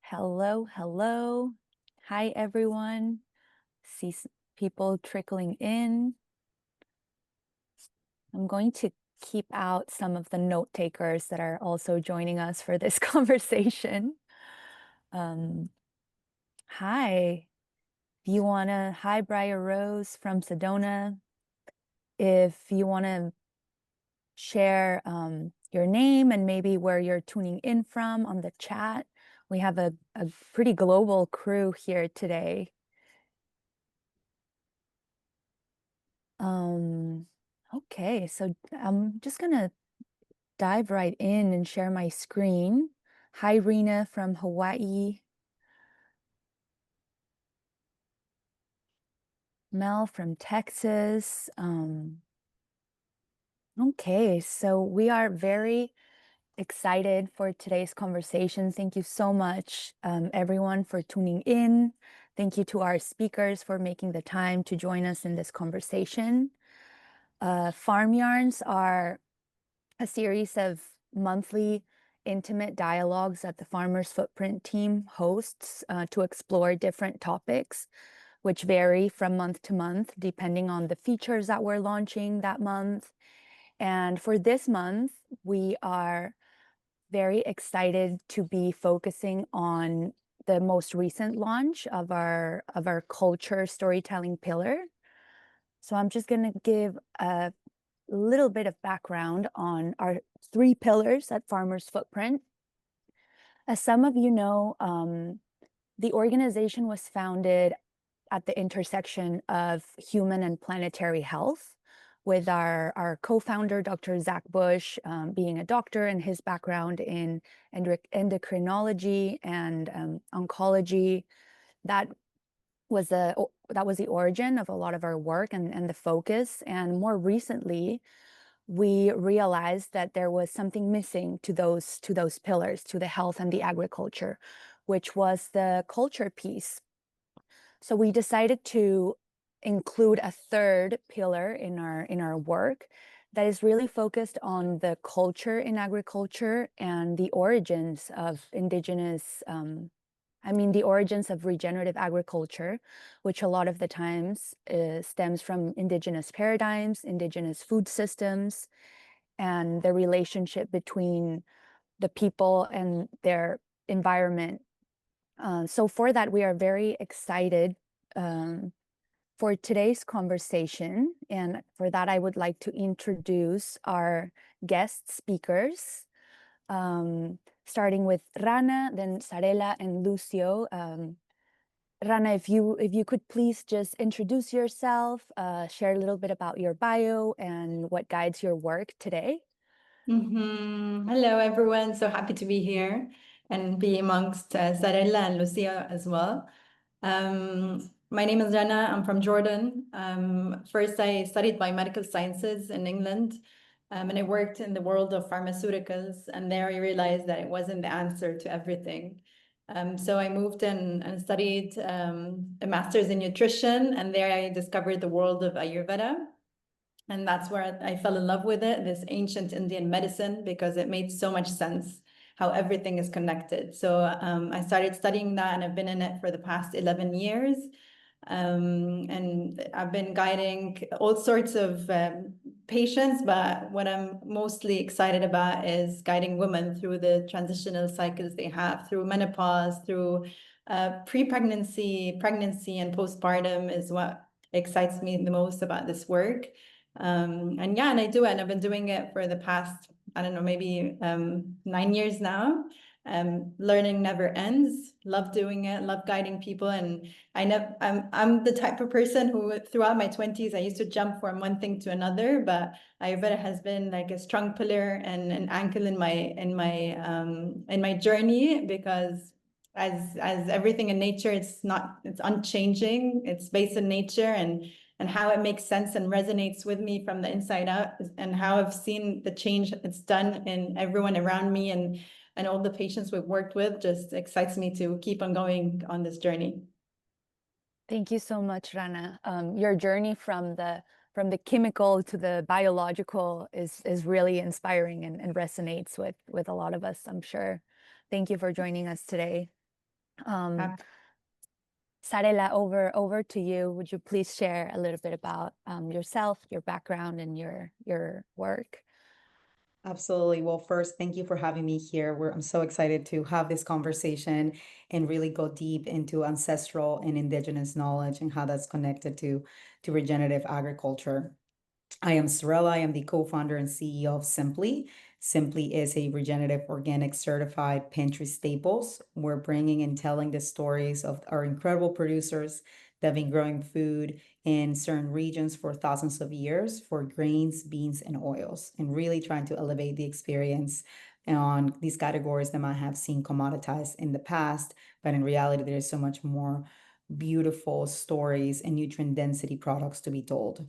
Hello, hello. Hi, everyone. See people trickling in. I'm going to keep out some of the note takers that are also joining us for this conversation. Hi. Hi, Briar Rose from Sedona. If you want to share your name and maybe where you're tuning in from on the chat, we have a pretty global crew here today. Okay, so I'm just gonna dive right in and share my screen. Hi, Rena from Hawaii. Mel from Texas. Okay, so we are very excited for today's conversation. Thank you so much, everyone, for tuning in. Thank you to our speakers for making the time to join us in this conversation. Farm Yarns are a series of monthly intimate dialogues that the Farmer's Footprint team hosts to explore different topics, which vary from month to month, depending on the features that we're launching that month. And for this month, we are very excited to be focusing on the most recent launch of our culture storytelling pillar. So I'm just going to give a little bit of background on our 3 pillars at Farmer's Footprint. As some of you know, the organization was founded at the intersection of human and planetary health, with our co-founder, Dr. Zach Bush, being a doctor, and his background in endocrinology and oncology. That was the origin of a lot of our work and the focus. And more recently, we realized that there was something missing to those pillars, to the health and the agriculture, which was the culture piece. So we decided to include a third pillar in our work that is really focused on the culture in agriculture and the origins of the origins of regenerative agriculture, which a lot of the times stems from indigenous paradigms, indigenous food systems, and the relationship between the people and their environment. So for that, we are very excited for today's conversation. And for that, I would like to introduce our guest speakers, starting with Rana, then Sarela, and Lucio. Rana, if you could please just introduce yourself, share a little bit about your bio and what guides your work today. Hello, everyone. So happy to be here and be amongst Sarela and Lucio as well. My name is Rana. I'm from Jordan. First, I studied biomedical sciences in England, and I worked in the world of pharmaceuticals. And there I realized that it wasn't the answer to everything. So I moved in and studied a master's in nutrition, and there I discovered the world of Ayurveda. And that's where I fell in love with it, this ancient Indian medicine, because it made so much sense how everything is connected. So I started studying that, and I've been in it for the past 11 years. And I've been guiding all sorts of patients, but what I'm mostly excited about is guiding women through the transitional cycles they have, through menopause, through pre-pregnancy, pregnancy, and postpartum is what excites me the most about this work. And I do it, and I've been doing it for the past, I don't know, maybe 9 years now. Learning never ends. Love doing it. Love guiding people, and I'm the type of person who, throughout my 20s, I used to jump from one thing to another. But Ayurveda has been like a strong pillar and an anchor in my journey, because as everything in nature, it's unchanging. It's based in nature, and how it makes sense and resonates with me from the inside out, and how I've seen the change it's done in everyone around me, and all the patients we've worked with just excites me to keep on going on this journey. Thank you so much, Rana. Your journey from the chemical to the biological is really inspiring and resonates with a lot of us, I'm sure. Thank you for joining us today. Sarela, over to you. Would you please share a little bit about yourself, your background, and your work? Absolutely. Well, first, thank you for having me here. I'm so excited to have this conversation and really go deep into ancestral and indigenous knowledge and how that's connected to regenerative agriculture. I am Sarela. I am the co-founder and CEO of Simpli. Simpli is a regenerative organic certified pantry staples. We're bringing and telling the stories of our incredible producers that have been growing food in certain regions for thousands of years for grains, beans, and oils, and really trying to elevate the experience on these categories that might have seen commoditized in the past, but in reality, there is so much more beautiful stories and nutrient density products to be told.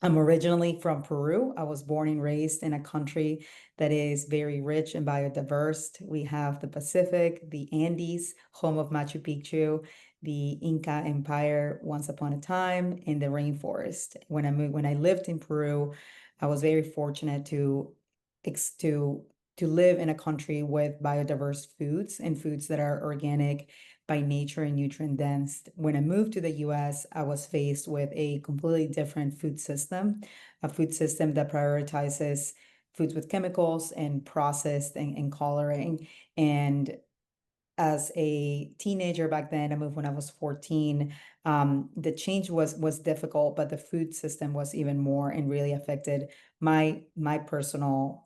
I'm originally from Peru. I was born and raised in a country that is very rich and biodiverse. We have the Pacific, the Andes, home of Machu Picchu, the Inca Empire once upon a time, and the rainforest. When I lived in Peru, I was very fortunate ex- to to live in a country with biodiverse foods and foods that are organic by nature and nutrient dense. When I moved to the US, I was faced with a completely different food system, a food system that prioritizes foods with chemicals and processed and coloring. And as a teenager back then, I moved when I was 14. The change was difficult, but the food system was even more and really affected my personal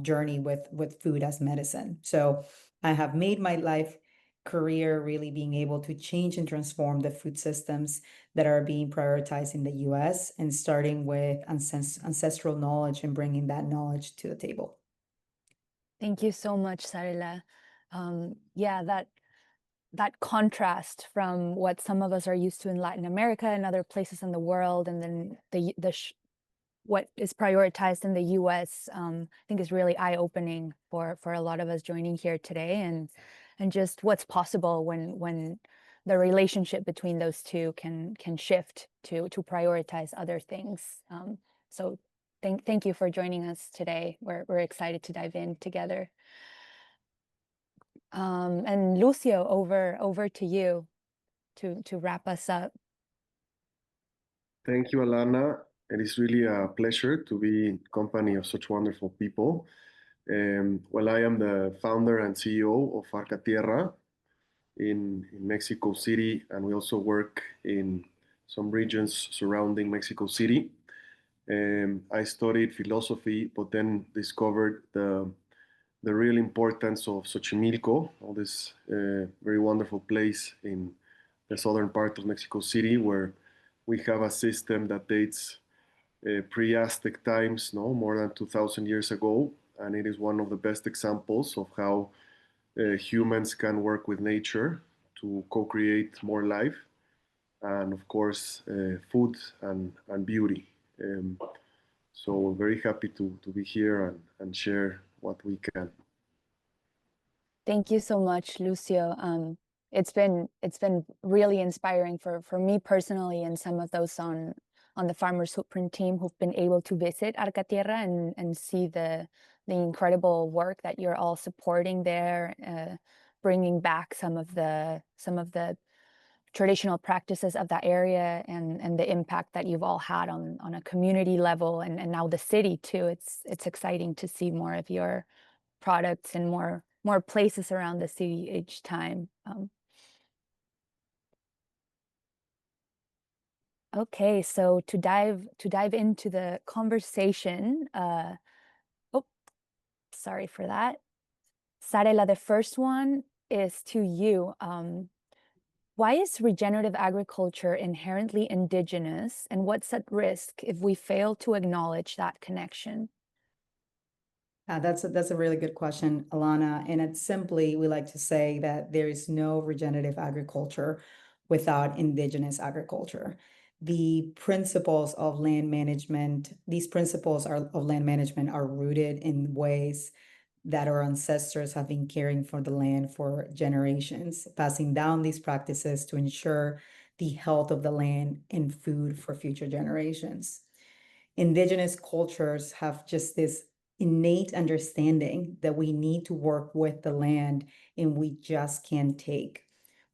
journey with food as medicine. So I have made my life career really being able to change and transform the food systems that are being prioritized in the US and starting with ancestral knowledge and bringing that knowledge to the table. Thank you so much, Sarela. Yeah, that contrast from what some of us are used to in Latin America and other places in the world, and then what is prioritized in the US, I think is really eye-opening for a lot of us joining here today, and just what's possible when the relationship between those two can shift to prioritize other things. So thank you for joining us today. We're excited to dive in together. And Lucio, over to you to wrap us up. Thank you, Alana. It is really a pleasure to be in company of such wonderful people. Well, I am the founder and CEO of Arca Tierra in Mexico City, and we also work in some regions surrounding Mexico City. I studied philosophy, but then discovered the real importance of Xochimilco, all this very wonderful place in the southern part of Mexico City, where we have a system that dates pre-Aztec times, no, more than 2,000 years ago, and it is one of the best examples of how humans can work with nature to co-create more life, and of course, food and beauty. So we're very happy to be here and share what we can. Thank you so much, Lucio. It's been really inspiring for me personally, and some of those on the Farmers Footprint team who've been able to visit Arca Tierra and see the incredible work that you're all supporting there, bringing back some of the traditional practices of that area, and the impact that you've all had on a community level, and now the city too. It's exciting to see more of your products and more places around the city each time. Okay, so to dive into the conversation, oh, sorry for that. Sarela, the first one is to you. Why is regenerative agriculture inherently indigenous, and what's at risk if we fail to acknowledge that connection? That's a really good question, Alana. And it's simply, we like to say that there is no regenerative agriculture without indigenous agriculture. The principles of land management, these principles of land management are rooted in ways that our ancestors have been caring for the land for generations, passing down these practices to ensure the health of the land and food for future generations. Indigenous cultures have just this innate understanding that we need to work with the land and we just can't take.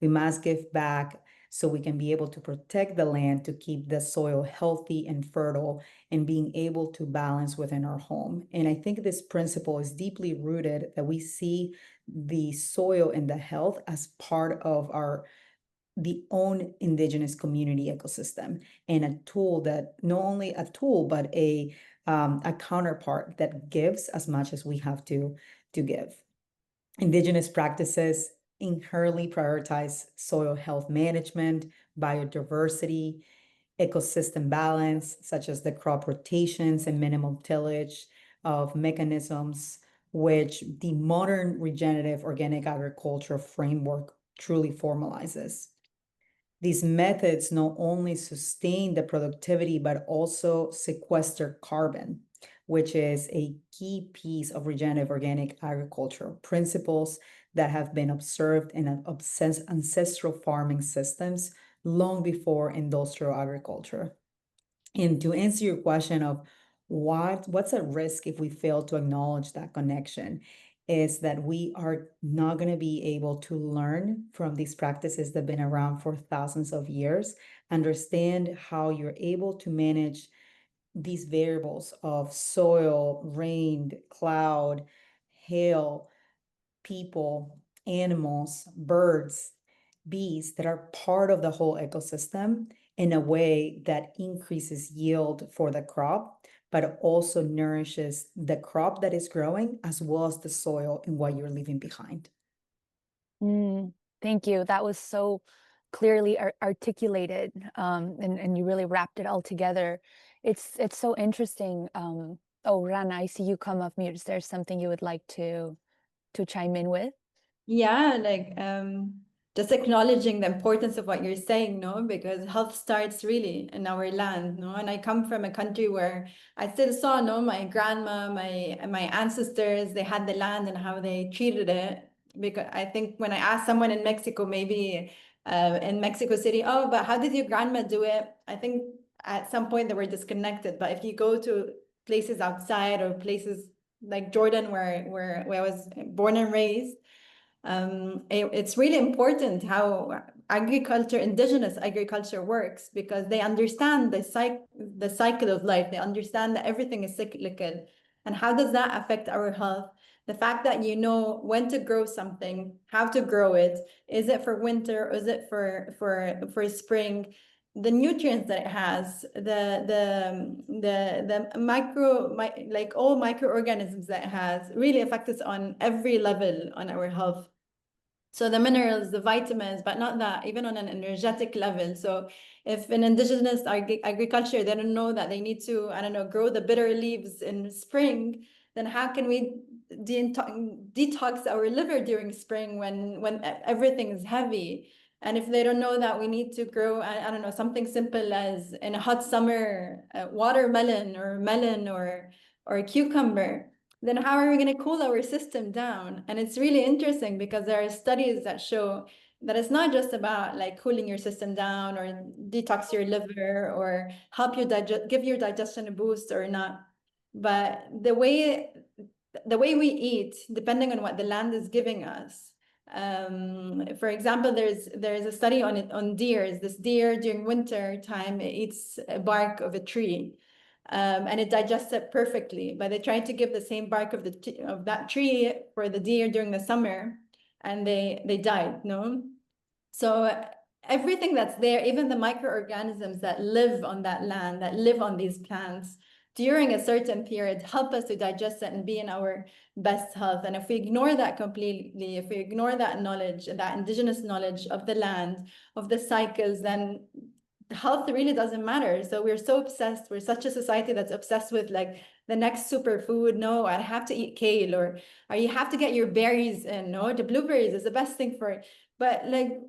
We must give back so we can be able to protect the land, to keep the soil healthy and fertile, and being able to balance within our home. And I think this principle is deeply rooted, that we see the soil and the health as part of the own indigenous community ecosystem, and a tool that, not only a tool, but a counterpart that gives as much as we have to give. Indigenous practices inherently prioritize soil health management, biodiversity, ecosystem balance, such as the crop rotations and minimal tillage of mechanisms, which the modern regenerative organic agriculture framework truly formalizes. These methods not only sustain the productivity, but also sequester carbon, which is a key piece of regenerative organic agriculture principles that have been observed in ancestral farming systems long before industrial agriculture. And to answer your question of what's at risk if we fail to acknowledge that connection, is that we are not going to be able to learn from these practices that have been around for thousands of years, understand how you're able to manage these variables of soil, rain, cloud, hail, people, animals, birds, bees that are part of the whole ecosystem in a way that increases yield for the crop, but also nourishes the crop that is growing, as well as the soil and what you're leaving behind. Thank you. That was so clearly articulated, and you really wrapped it all together. It's so interesting. Oh, Rana, I see you come off mute. Is there something you would like to chime in with? Yeah, like just acknowledging the importance of what you're saying, no? Because health starts really in our land, no? And I come from a country where I still saw, no, my grandma, my ancestors, they had the land and how they treated it. Because I think when I asked someone in Mexico, maybe in Mexico City, oh, but how did your grandma do it? I think at some point they were disconnected. But if you go to places outside, or places like Jordan, where I was born and raised, it's really important how indigenous agriculture works, because they understand the cycle of life. They understand that everything is cyclical. And how does that affect our health? The fact that you know when to grow something, how to grow it, is it for winter, or is it for spring? The nutrients that it has, like all microorganisms that it has, really affect us on every level on our health. So the minerals, the vitamins, but not that, even on an energetic level. So if in indigenous agriculture, they don't know that they need to, I don't know, grow the bitter leaves in spring, then how can we detox our liver during spring when everything is heavy? And if they don't know that we need to grow, I don't know, something simple as in a hot summer, watermelon or melon or cucumber, then how are we going to cool our system down? And it's really interesting, because there are studies that show that it's not just about like cooling your system down or detox your liver or help you give your digestion a boost or not. But the way we eat, depending on what the land is giving us. For example, there's a study on deers. This deer during winter time, it eats a bark of a tree. And it digests it perfectly. But they tried to give the same bark of that tree for the deer during the summer, and they died, no? So everything that's there, even the microorganisms that live on that land, that live on these plants, during a certain period, help us to digest it and be in our best health. And if we ignore that completely, if we ignore that knowledge, that indigenous knowledge of the land, of the cycles, then health really doesn't matter. So we're so obsessed. We're such a society that's obsessed with like the next superfood. No, I have to eat kale, or you have to get your berries in. No, the blueberries is the best thing for it. But like,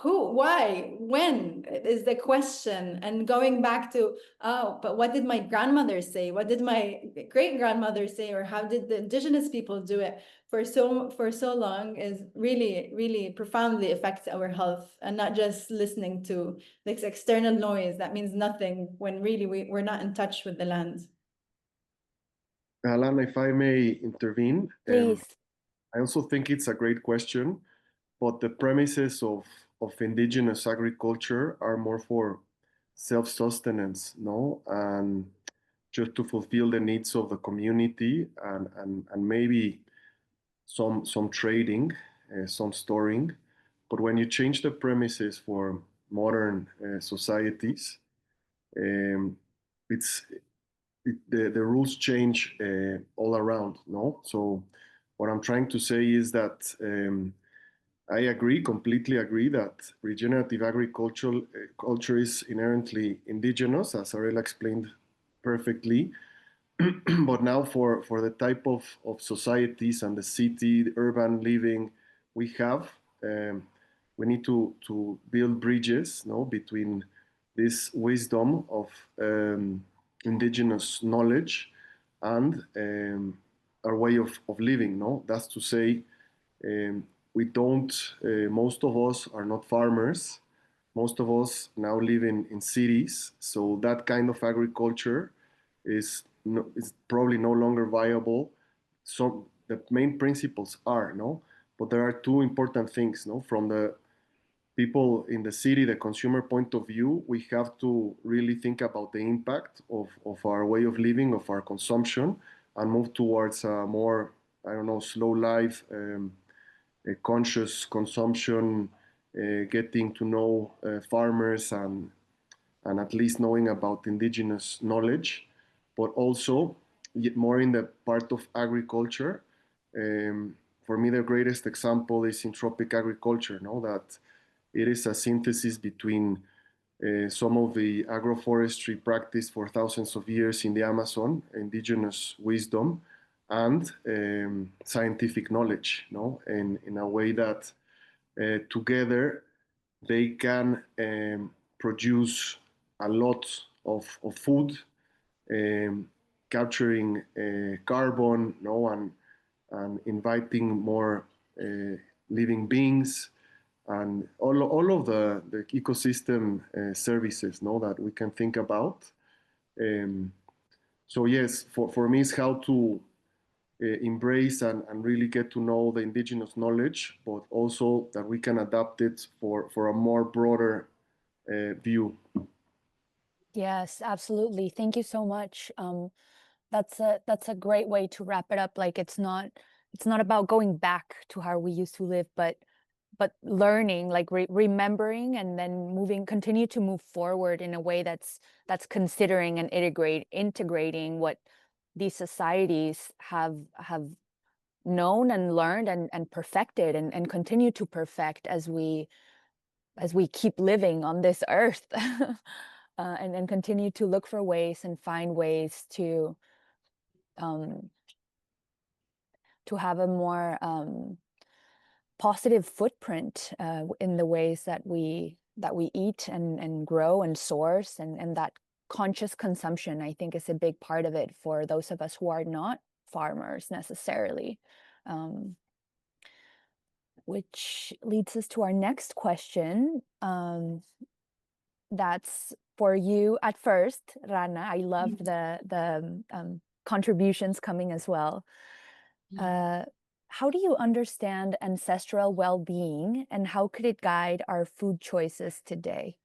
who, why, when is the question? And going back to, oh, but what did my grandmother say? What did my great grandmother say? Or how did the indigenous people do it for so long, is really, really profoundly affects our health, and not just listening to this external noise that means nothing when really we're not in touch with the land. Alan, if I may intervene, Please. I also think it's a great question, but the premises of indigenous agriculture are more for self-sustenance, no? And just to fulfill the needs of the community and maybe some trading, some storing. But when you change the premises for modern societies, um, it's the rules change all around, no? So what I'm trying to say is that I agree, completely agree that regenerative agriculture culture is inherently indigenous, as Sarela explained perfectly. But now for the type of societies and the city, the urban living we have, we need to build bridges, no, between this wisdom of indigenous knowledge and our way of living, no? That's to say, we don't, most of us are not farmers. Most of us now live in cities. So that kind of agriculture is probably no longer viable. So the main principles are, no? But there are two important things, no? From the people in the city, the consumer point of view, we have to really think about the impact of our way of living, of our consumption, and move towards a more, I don't know, slow life, a conscious consumption, getting to know farmers and at least knowing about indigenous knowledge, but also more in the part of agriculture. Um, for me, the greatest example is in tropic agriculture, no? That it is a synthesis between some of the agroforestry practice for thousands of years in the Amazon, indigenous wisdom, and scientific knowledge, no? In a way that together they can produce a lot of food, um, capturing carbon, no, and inviting more living beings and all of the ecosystem services, no, that we can think about. Um, so yes, for me, it's how to embrace and really get to know the indigenous knowledge, but also that we can adapt it for a more broader view. Yes, absolutely. Thank you so much. That's a great way to wrap it up. Like it's not about going back to how we used to live, but learning, like remembering, and then continue to move forward in a way that's considering and integrating what these societies have known and learned and perfected and continue to perfect as we keep living on this earth. And continue to look for ways and find ways to have a more positive footprint in the ways that we eat and grow and source, and that conscious consumption, I think, is a big part of it for those of us who are not farmers necessarily. Which leads us to our next question. That's for you at first, Rana. I loved the contributions coming as well. How do you understand ancestral well-being, and how could it guide our food choices today?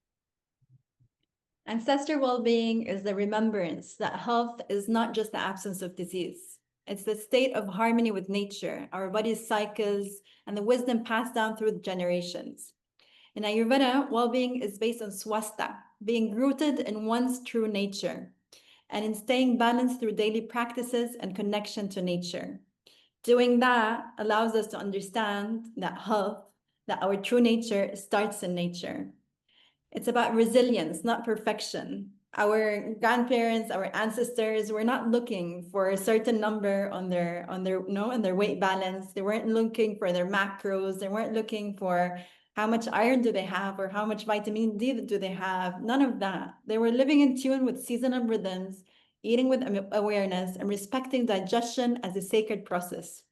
Ancestral well-being is the remembrance that health is not just the absence of disease. It's the state of harmony with nature, our body's cycles, and the wisdom passed down through the generations. In Ayurveda, well-being is based on swasta, being rooted in one's true nature, and in staying balanced through daily practices and connection to nature. Doing that allows us to understand that health, that our true nature starts in nature. It's about resilience, not perfection. Our grandparents, our ancestors were not looking for a certain number on their weight balance. They weren't looking for their macros. They weren't looking for how much iron do they have or how much vitamin D do they have. None of that. They were living in tune with seasonal rhythms, eating with awareness, and respecting digestion as a sacred process.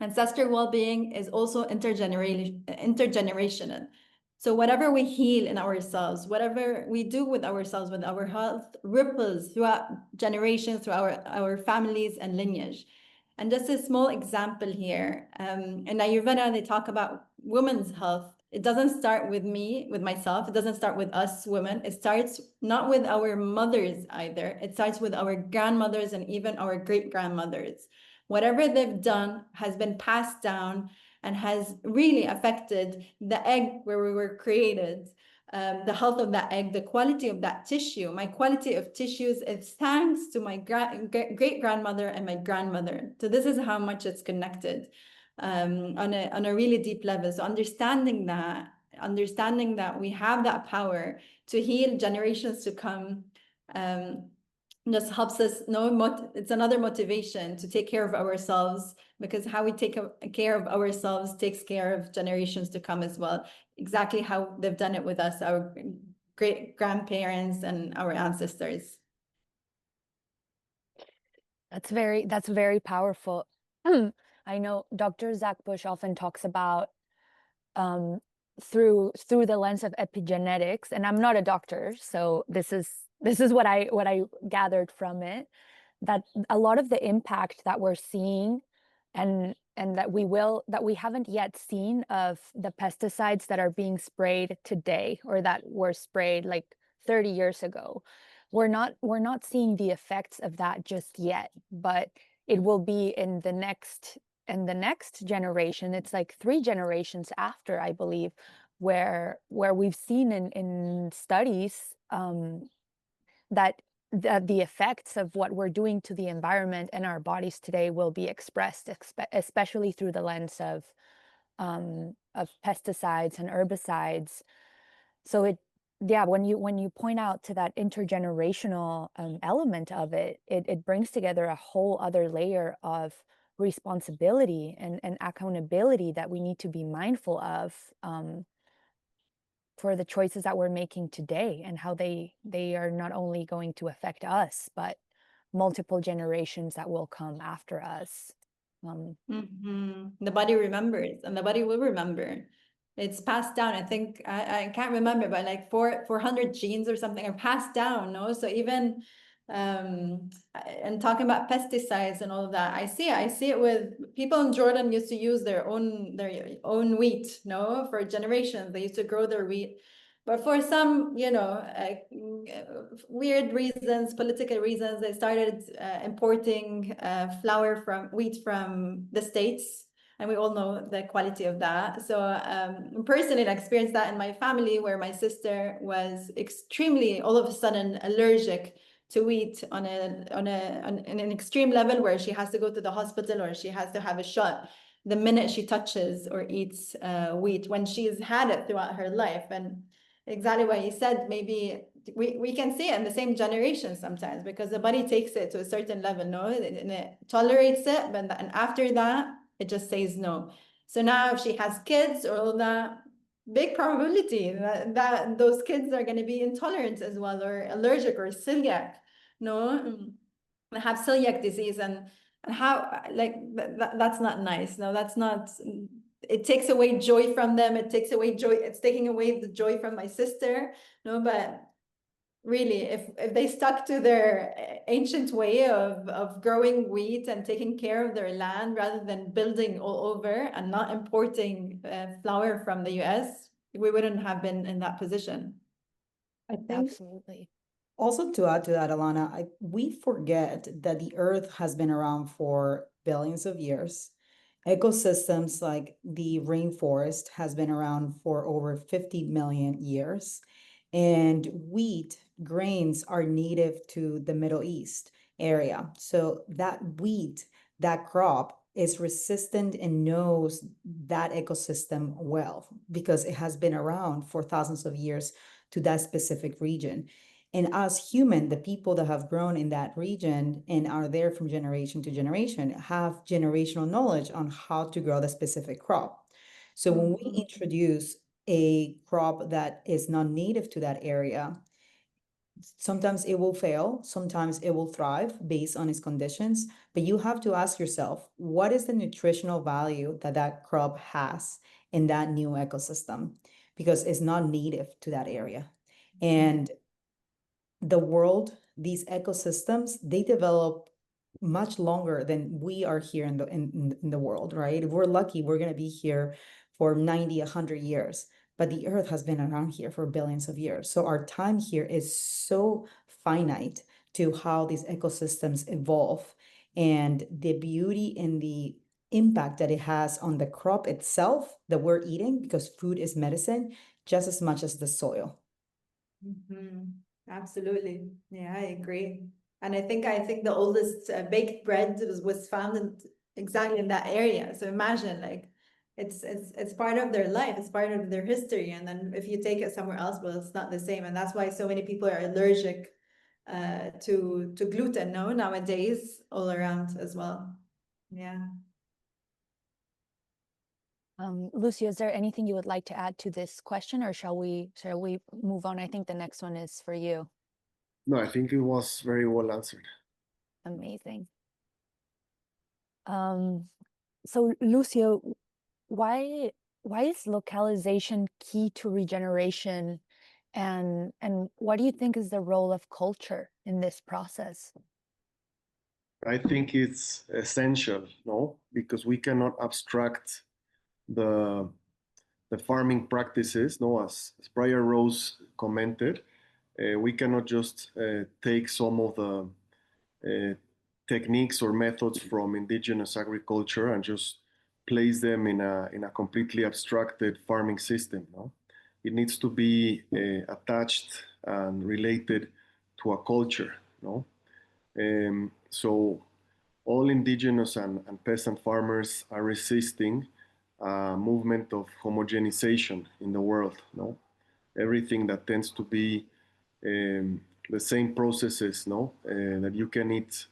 Ancestral well-being is also intergenerational. So whatever we heal in ourselves, whatever we do with ourselves, with our health, ripples throughout generations, through our families and lineage. And just a small example here, in Ayurveda, they talk about women's health, it doesn't start with me, with myself. It doesn't start with us women. It starts not with our mothers either. It starts with our grandmothers and even our great-grandmothers. Whatever they've done has been passed down and has really affected the egg where we were created, the health of that egg, the quality of that tissue. My quality of tissues is thanks to my great-grandmother and my grandmother. So this is how much it's connected. On a really deep level. So understanding that we have that power to heal generations to come, just helps us know. It's another motivation to take care of ourselves, because how we take care of ourselves takes care of generations to come as well. Exactly how they've done it with us, our great grandparents and our ancestors. That's very powerful. I know Dr. Zach Bush often talks about through the lens of epigenetics, and I'm not a doctor, so this is what I gathered from it, that a lot of the impact that we're seeing and that we haven't yet seen of the pesticides that are being sprayed today, or that were sprayed like 30 years ago. We're not seeing the effects of that just yet, but it will be in the next generation. It's like 3 generations after, I believe, where we've seen in studies that the effects of what we're doing to the environment and our bodies today will be expressed, especially through the lens of pesticides and herbicides. So when you point out to that intergenerational element of it, it brings together a whole other layer of responsibility and accountability that we need to be mindful of for the choices that we're making today, and how they are not only going to affect us, but multiple generations that will come after us. The body remembers, and the body will remember. It's passed down. I think I can't remember, but like 400 genes or something are passed down. No, so even and talking about pesticides and all of that, I see it with people in Jordan. Used to use their own wheat, no, for generations. They used to grow their wheat, but for some, weird reasons, political reasons, they started importing wheat from the States. And we all know the quality of that. So personally, I experienced that in my family, where my sister was extremely, all of a sudden, allergic to wheat on an extreme level, where she has to go to the hospital or she has to have a shot the minute she touches or eats wheat, when she's had it throughout her life. And exactly what you said, maybe we can see it in the same generation sometimes, because the body takes it to a certain level, no, and it tolerates it, and after that, it just says no. So now if she has kids or all that, big probability that those kids are going to be intolerant as well, or allergic or celiac, no, have celiac disease. And how, like, that's not nice. No, that's not, it takes away joy from them. It takes away joy. It's taking away the joy from my sister. No, but really, if they stuck to their ancient way of growing wheat and taking care of their land, rather than building all over and not importing flour from the US, we wouldn't have been in that position. I think Absolutely. also, to add to that, Alana, we forget that the earth has been around for billions of years. Ecosystems like the rainforest has been around for over 50 million years. And wheat grains are native to the Middle East area. So that wheat, that crop, is resistant and knows that ecosystem well, because it has been around for thousands of years to that specific region. And as human, the people that have grown in that region and are there from generation to generation have generational knowledge on how to grow the specific crop. So when we introduce a crop that is not native to that area, sometimes it will fail, sometimes it will thrive based on its conditions, but you have to ask yourself, what is the nutritional value that that crop has in that new ecosystem? Because it's not native to that area. And the world, these ecosystems, they develop much longer than we are here in the world, right? If we're lucky, we're going to be here for 90, 100 years, but the earth has been around here for billions of years. So our time here is so finite to how these ecosystems evolve, and the beauty and the impact that it has on the crop itself that we're eating, because food is medicine, just as much as the soil. Absolutely. Yeah, I agree. And I think the oldest baked bread was found exactly in that area. So imagine, like, it's part of their life, it's part of their history. And then if you take it somewhere else, well, it's not the same. And that's why so many people are allergic to gluten, no, nowadays, all around as well. Yeah. Lucio, is there anything you would like to add to this question, or shall we move on? I think the next one is for you. No, I think it was very well answered. Amazing. So Lucio, why is localization key to regeneration, and what do you think is the role of culture in this process? I think it's essential, no, because we cannot abstract the farming practices, no, as prior Rose commented. We cannot just take some of the techniques or methods from indigenous agriculture and just place them in a completely abstracted farming system, no? It needs to be attached and related to a culture, no? So all indigenous and peasant farmers are resisting a movement of homogenization in the world, no? Everything that tends to be the same processes, no? That you can eat,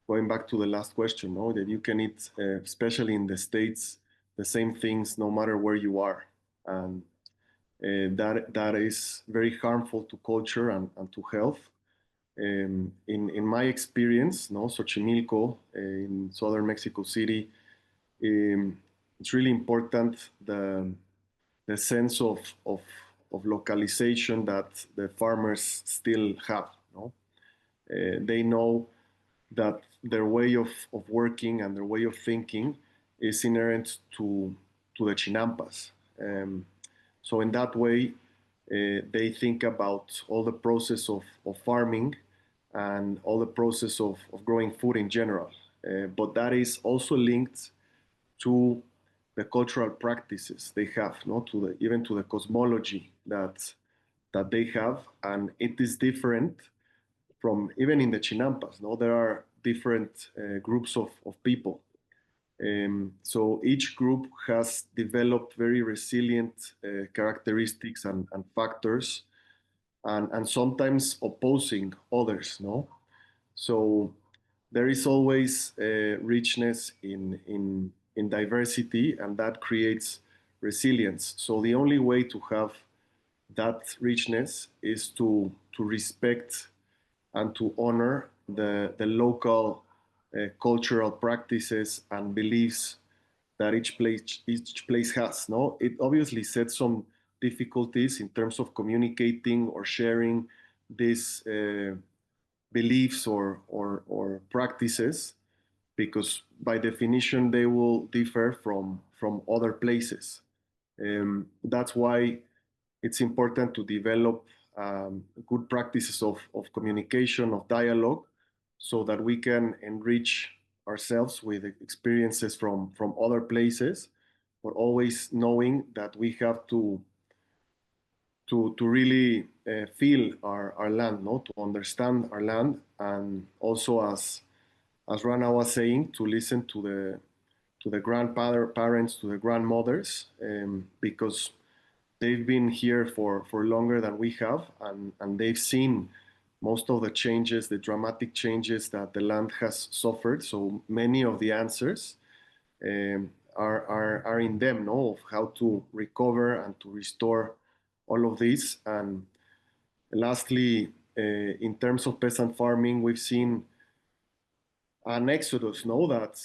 going back to the last question, no? That you can eat, especially in the States, the same things no matter where you are. And that is very harmful to culture and to health. In my experience, no, Xochimilco in southern Mexico City, it's really important the sense of localization that the farmers still have. No? They know that their way of working and their way of thinking is inherent to the Chinampas. So in that way, they think about all the process of farming and all the process of growing food in general. But that is also linked to the cultural practices they have, no, to the, even to the cosmology that they have, and it is different from even in the Chinampas. No, there are different groups of people. So each group has developed very resilient characteristics and factors, and sometimes opposing others. No, so there is always richness in diversity, and that creates resilience. So the only way to have that richness is to respect and to honor the local cultural practices and beliefs that each place has. No, it obviously sets some difficulties in terms of communicating or sharing these beliefs or practices, because by definition they will differ from other places. That's why it's important to develop good practices of communication, of dialogue, so that we can enrich ourselves with experiences from other places, but always knowing that we have to really feel our land, no, to understand our land, and also as Rana was saying, to listen to the grandparents, to the grandmothers, because they've been here for longer than we have, and they've seen most of the changes, the dramatic changes that the land has suffered. So many of the answers are in them, no, of how to recover and to restore all of this. And lastly, in terms of peasant farming, we've seen an exodus, no, that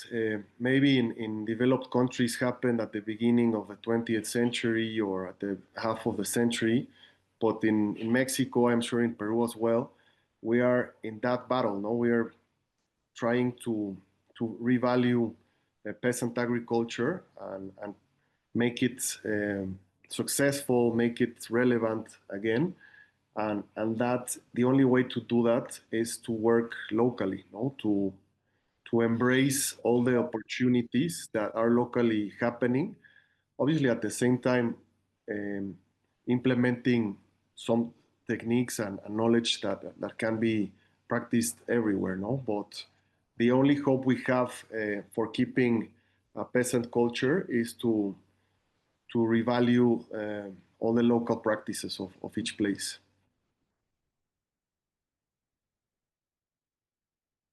maybe in developed countries happened at the beginning of the 20th century or at the half of the century. But in Mexico, I'm sure in Peru as well, we are in that battle, no? We are trying to revalue peasant agriculture and make it successful, make it relevant again. And that the only way to do that is to work locally, no? To embrace all the opportunities that are locally happening. Obviously, at the same time, um, implementing some techniques and knowledge that can be practiced everywhere, no? But the only hope we have for keeping a peasant culture is to revalue all the local practices of each place.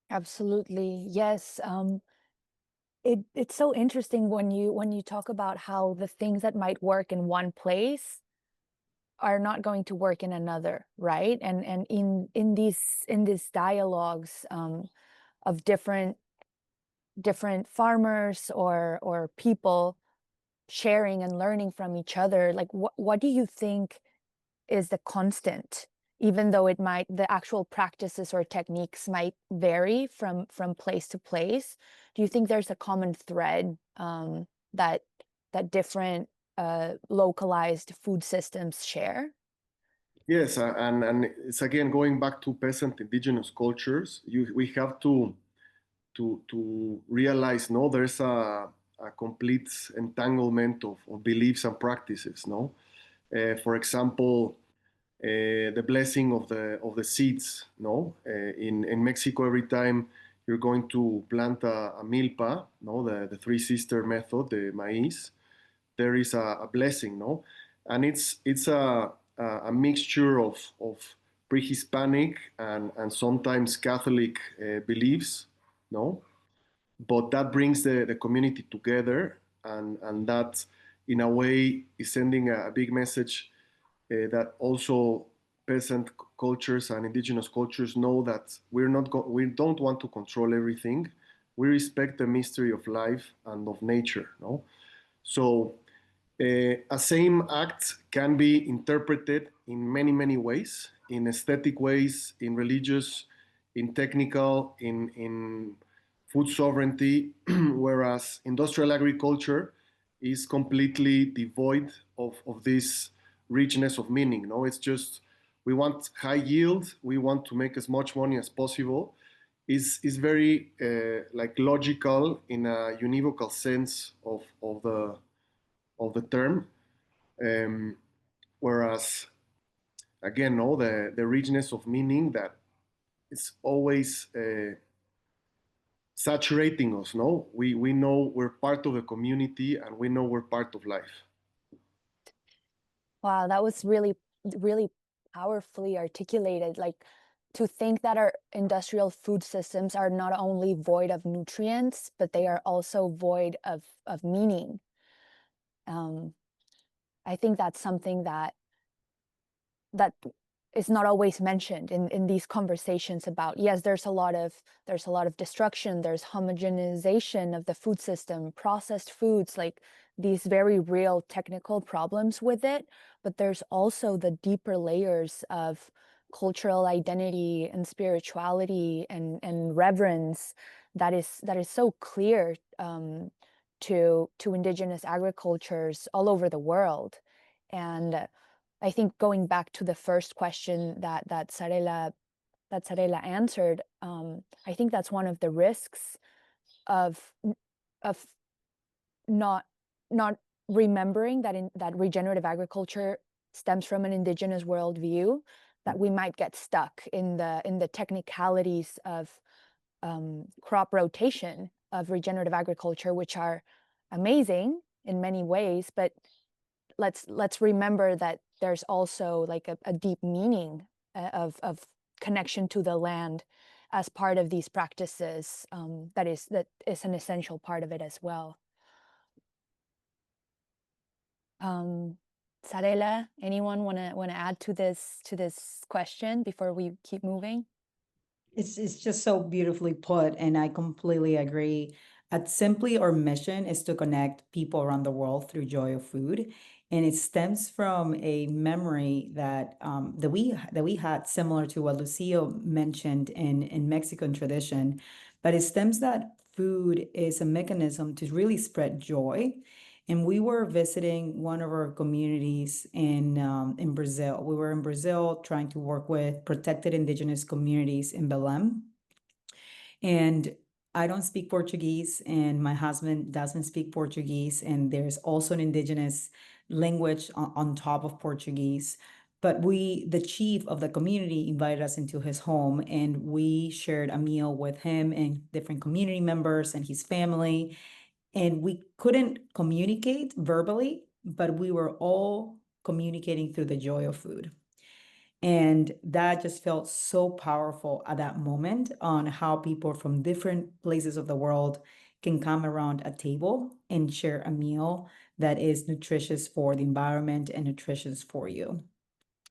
Absolutely. Yes. It's so interesting when you talk about how the things that might work in one place are not going to work in another, right? And in these dialogues of different farmers or people sharing and learning from each other, like what do you think is the constant, even though the actual practices or techniques might vary from place to place? Do you think there's a common thread that different localized food systems share? Yes, and it's again going back to peasant indigenous cultures. We have to realize, no, there's a complete entanglement of beliefs and practices, no. For example, the blessing of the seeds, no. In Mexico, every time you're going to plant a milpa, no, the three sister method, the maize, there is a blessing, no, and it's a mixture of pre-Hispanic and sometimes Catholic beliefs, no, but that brings the community together, and that in a way is sending a big message that also peasant cultures and indigenous cultures know that we don't want to control everything. We respect the mystery of life and of nature, no. So a same act can be interpreted in many, many ways, in aesthetic ways, in religious, in technical, in food sovereignty, whereas industrial agriculture is completely devoid of this richness of meaning. No, it's just we want high yield, we want to make as much money as possible. Is very like logical in a univocal sense of the term, um, whereas again, no, the richness of meaning that it's always saturating us. No, we know we're part of the community and we know we're part of life. Wow, that was really powerfully articulated. Like, to think that our industrial food systems are not only void of nutrients, but they are also void of meaning. I think that's something that is not always mentioned in these conversations about, yes, there's a lot of destruction, there's homogenization of the food system, processed foods, like these very real technical problems with it, but there's also the deeper layers of cultural identity and spirituality and reverence that is so clear to indigenous agricultures all over the world. And I think going back to the first question that Sarela answered, I think that's one of the risks of not remembering that regenerative agriculture stems from an indigenous worldview, that we might get stuck in the technicalities of crop rotation of regenerative agriculture, which are amazing in many ways, but let's remember that there's also like a deep meaning of connection to the land as part of these practices, that is an essential part of it as well. Sarela, anyone want to add to this question before we keep moving? It's just so beautifully put, and I completely agree. At Simply, our mission is to connect people around the world through joy of food, and it stems from a memory that that we had, similar to what Lucio mentioned in Mexican tradition, but it stems that food is a mechanism to really spread joy. And we were visiting one of our communities in Brazil. We were in Brazil trying to work with protected indigenous communities in Belém. And I don't speak Portuguese, and my husband doesn't speak Portuguese, and there's also an indigenous language on top of Portuguese. But the chief of the community invited us into his home, and we shared a meal with him and different community members and his family. And we couldn't communicate verbally, but we were all communicating through the joy of food. And that just felt so powerful at that moment on how people from different places of the world can come around a table and share a meal that is nutritious for the environment and nutritious for you.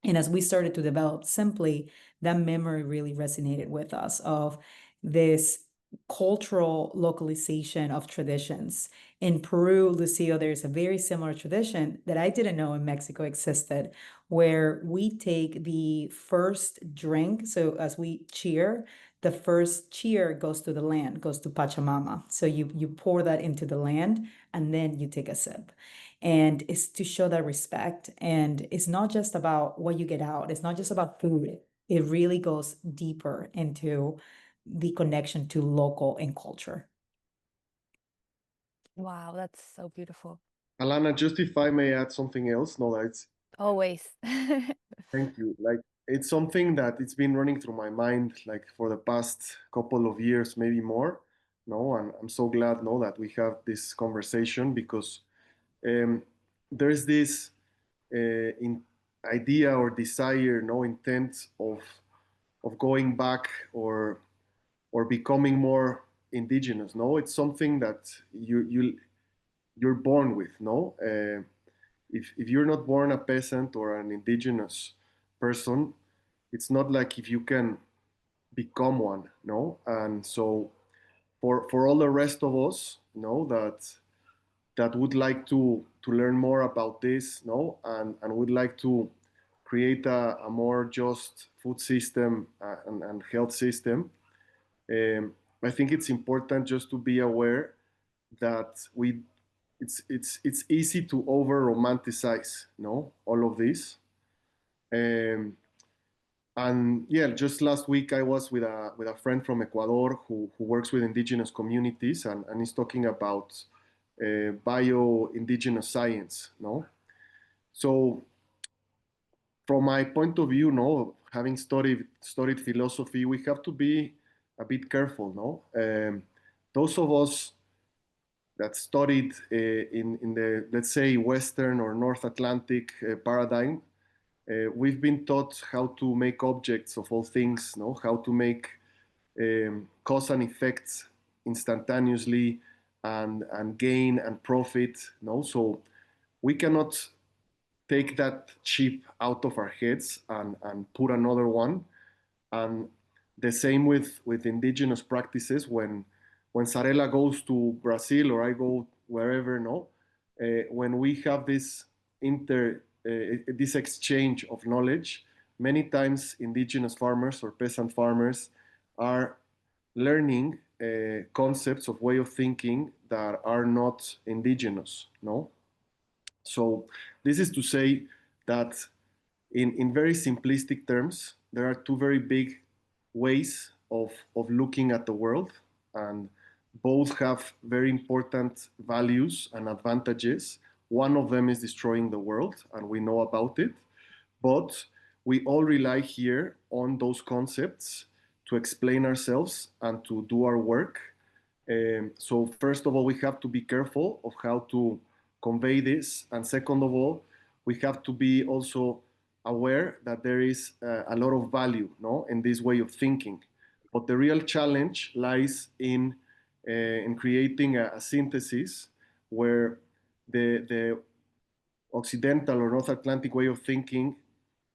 And as we started to develop Simpli, that memory really resonated with us of this cultural localization of traditions. In Peru, Lucio, there's a very similar tradition that I didn't know in Mexico existed, where we take the first drink. So as we cheer, the first cheer goes to the land, goes to Pachamama. So you pour that into the land and then you take a sip. And it's to show that respect. And it's not just about what you get out. It's not just about food. It really goes deeper into the connection to local and culture. Wow, that's so beautiful. Alana, just if I may add something else, no, that's Always. thank you. Like it's something that it's been running through my mind like for the past couple of years, maybe more. No, and I'm so glad, no, that we have this conversation because um, there's this in idea or desire, no intent of going back or becoming more indigenous. No, it's something that you're born with. No, if you're not born a peasant or an indigenous person, it's not like if you can become one. No, and so for all the rest of us, that would like to learn more about this, no, and would like to create a more just food system and health system. I think it's important just to be aware that it's easy to over romanticize, no, all of this. Um, and yeah, just last week I was with a friend from Ecuador who works with indigenous communities and is talking about bio indigenous science, no. So from my point of view, no, having studied philosophy, we have to be a bit careful, no. Those of us that studied in the, let's say, Western or North Atlantic paradigm, we've been taught how to make objects of all things, no, how to make cause and effects instantaneously and gain and profit, no. So we cannot take that chip out of our heads and put another one. And the same with indigenous practices. When Sarela goes to Brazil or I go wherever, no, when we have this exchange of knowledge, many times indigenous farmers or peasant farmers are learning concepts of way of thinking that are not indigenous, no. So this is to say that in very simplistic terms, there are two very big ways of looking at the world, and both have very important values and advantages. One of them is destroying the world, and we know about it, but we all rely here on those concepts to explain ourselves and to do our work. So first of all, we have to be careful of how to convey this, and second of all, we have to be also aware that there is a lot of value, no, in this way of thinking. But the real challenge lies in creating a synthesis where the Occidental or North Atlantic way of thinking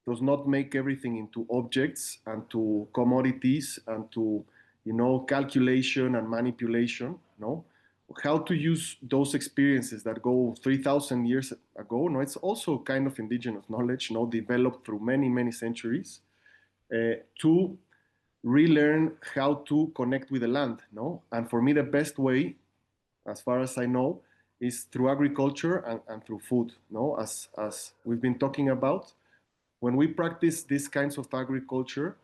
does not make everything into objects and to commodities and to, calculation and manipulation, no? How to use those experiences that go 3,000 years ago, no? It's also kind of indigenous knowledge, no? Developed through many, many centuries, to relearn how to connect with the land, no? And for me, the best way, as far as I know, is through agriculture and through food. No, as we've been talking about, when we practice these kinds of agriculture,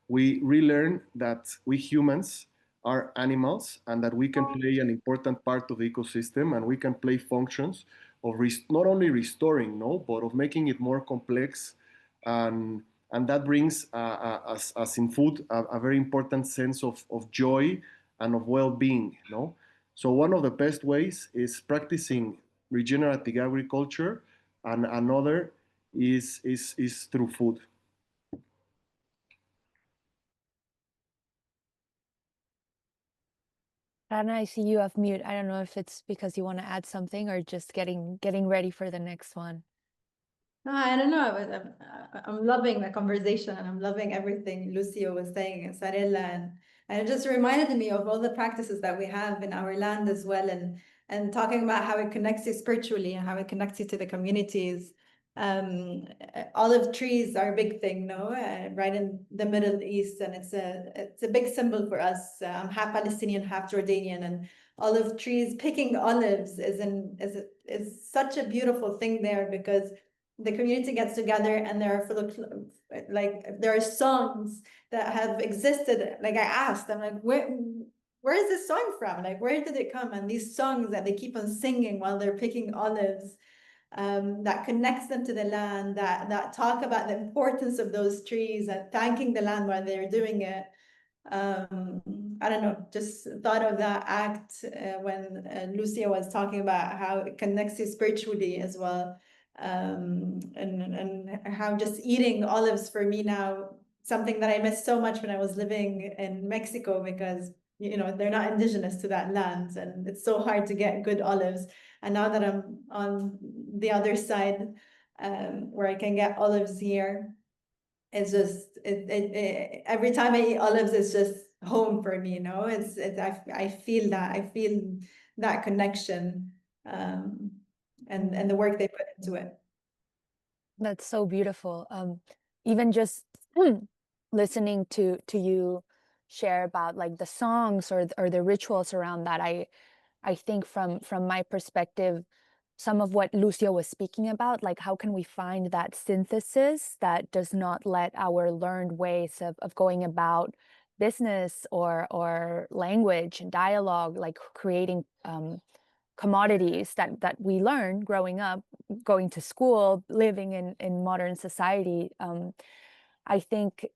we relearn that we humans are animals and that we can play an important part of the ecosystem, and we can play functions of not only restoring, no, but of making it more complex, and that brings, as in food, a very important sense of joy and of well-being, no. So one of the best ways is practicing regenerative agriculture, and another is through food. Rana, I see you off mute. I don't know if it's because you want to add something or just getting ready for the next one. No, I don't know. I'm loving the conversation, and I'm loving everything Lucio was saying and Sarela, and it just reminded me of all the practices that we have in our land as well, and talking about how it connects you spiritually and how it connects you to the communities. Olive trees are a big thing, no? Right in the Middle East, and it's a big symbol for us. I'm half Palestinian, half Jordanian, and olive trees, picking olives is such a beautiful thing there, because the community gets together, and there are full of, like, there are songs that have existed. Like, I asked, I'm like, where is this song from? Like, where did it come? And these songs that they keep on singing while they're picking olives, that connects them to the land, that talk about the importance of those trees and thanking the land while they're doing it. I don't know, just thought of that act when Lucia was talking about how it connects you spiritually as well. And how just eating olives for me now, something that I missed so much when I was living in Mexico, because they're not indigenous to that land, and it's so hard to get good olives. And now that I'm on the other side, where I can get olives here, it's just every time I eat olives, it's just home for me. I feel that connection, and the work they put into it. That's so beautiful. Even just listening to you share about like the songs or the rituals around that, I think from my perspective, some of what Lucio was speaking about, like how can we find that synthesis that does not let our learned ways of going about business or language and dialogue, like creating commodities that we learn growing up, going to school, living in modern society. I think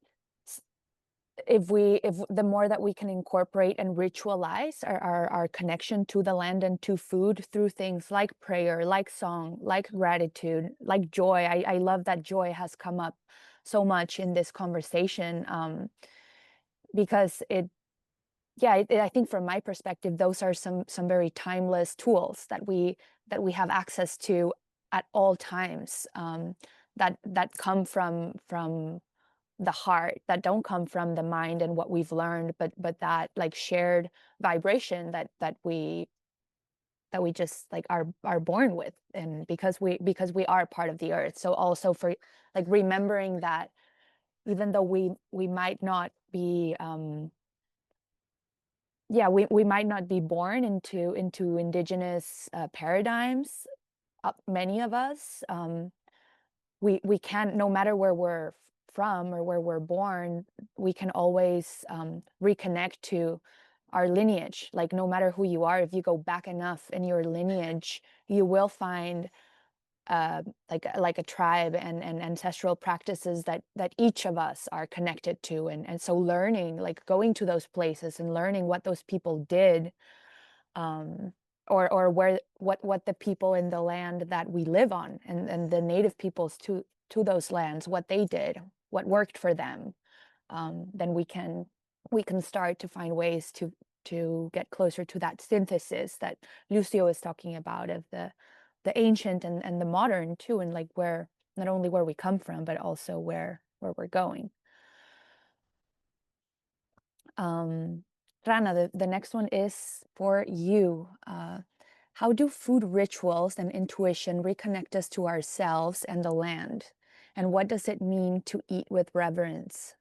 if the more that we can incorporate and ritualize our connection to the land and to food through things like prayer, like song, like gratitude, like joy. I love that joy has come up so much in this conversation, because I think from my perspective, those are some very timeless tools that we have access to at all times, that come from the heart, that don't come from the mind and what we've learned, but that like shared vibration that we just like are born with, and because we are part of the earth. So also for like remembering that even though we might not be we might not be born into indigenous paradigms, many of us, we can, no matter where we're from or where we're born, we can always reconnect to our lineage. Like no matter who you are, if you go back enough in your lineage, you will find like a tribe and ancestral practices that each of us are connected to, and so learning, like going to those places and learning what those people did, or what the people in the land that we live on, and the native peoples to those lands, what they did, what worked for them, then we can start to find ways to get closer to that synthesis that Lucio is talking about, of the ancient and the modern too, and like where, not only where we come from, but also where we're going. Rana, the next one is for you. How do food rituals and intuition reconnect us to ourselves and the land? And what does it mean to eat with reverence?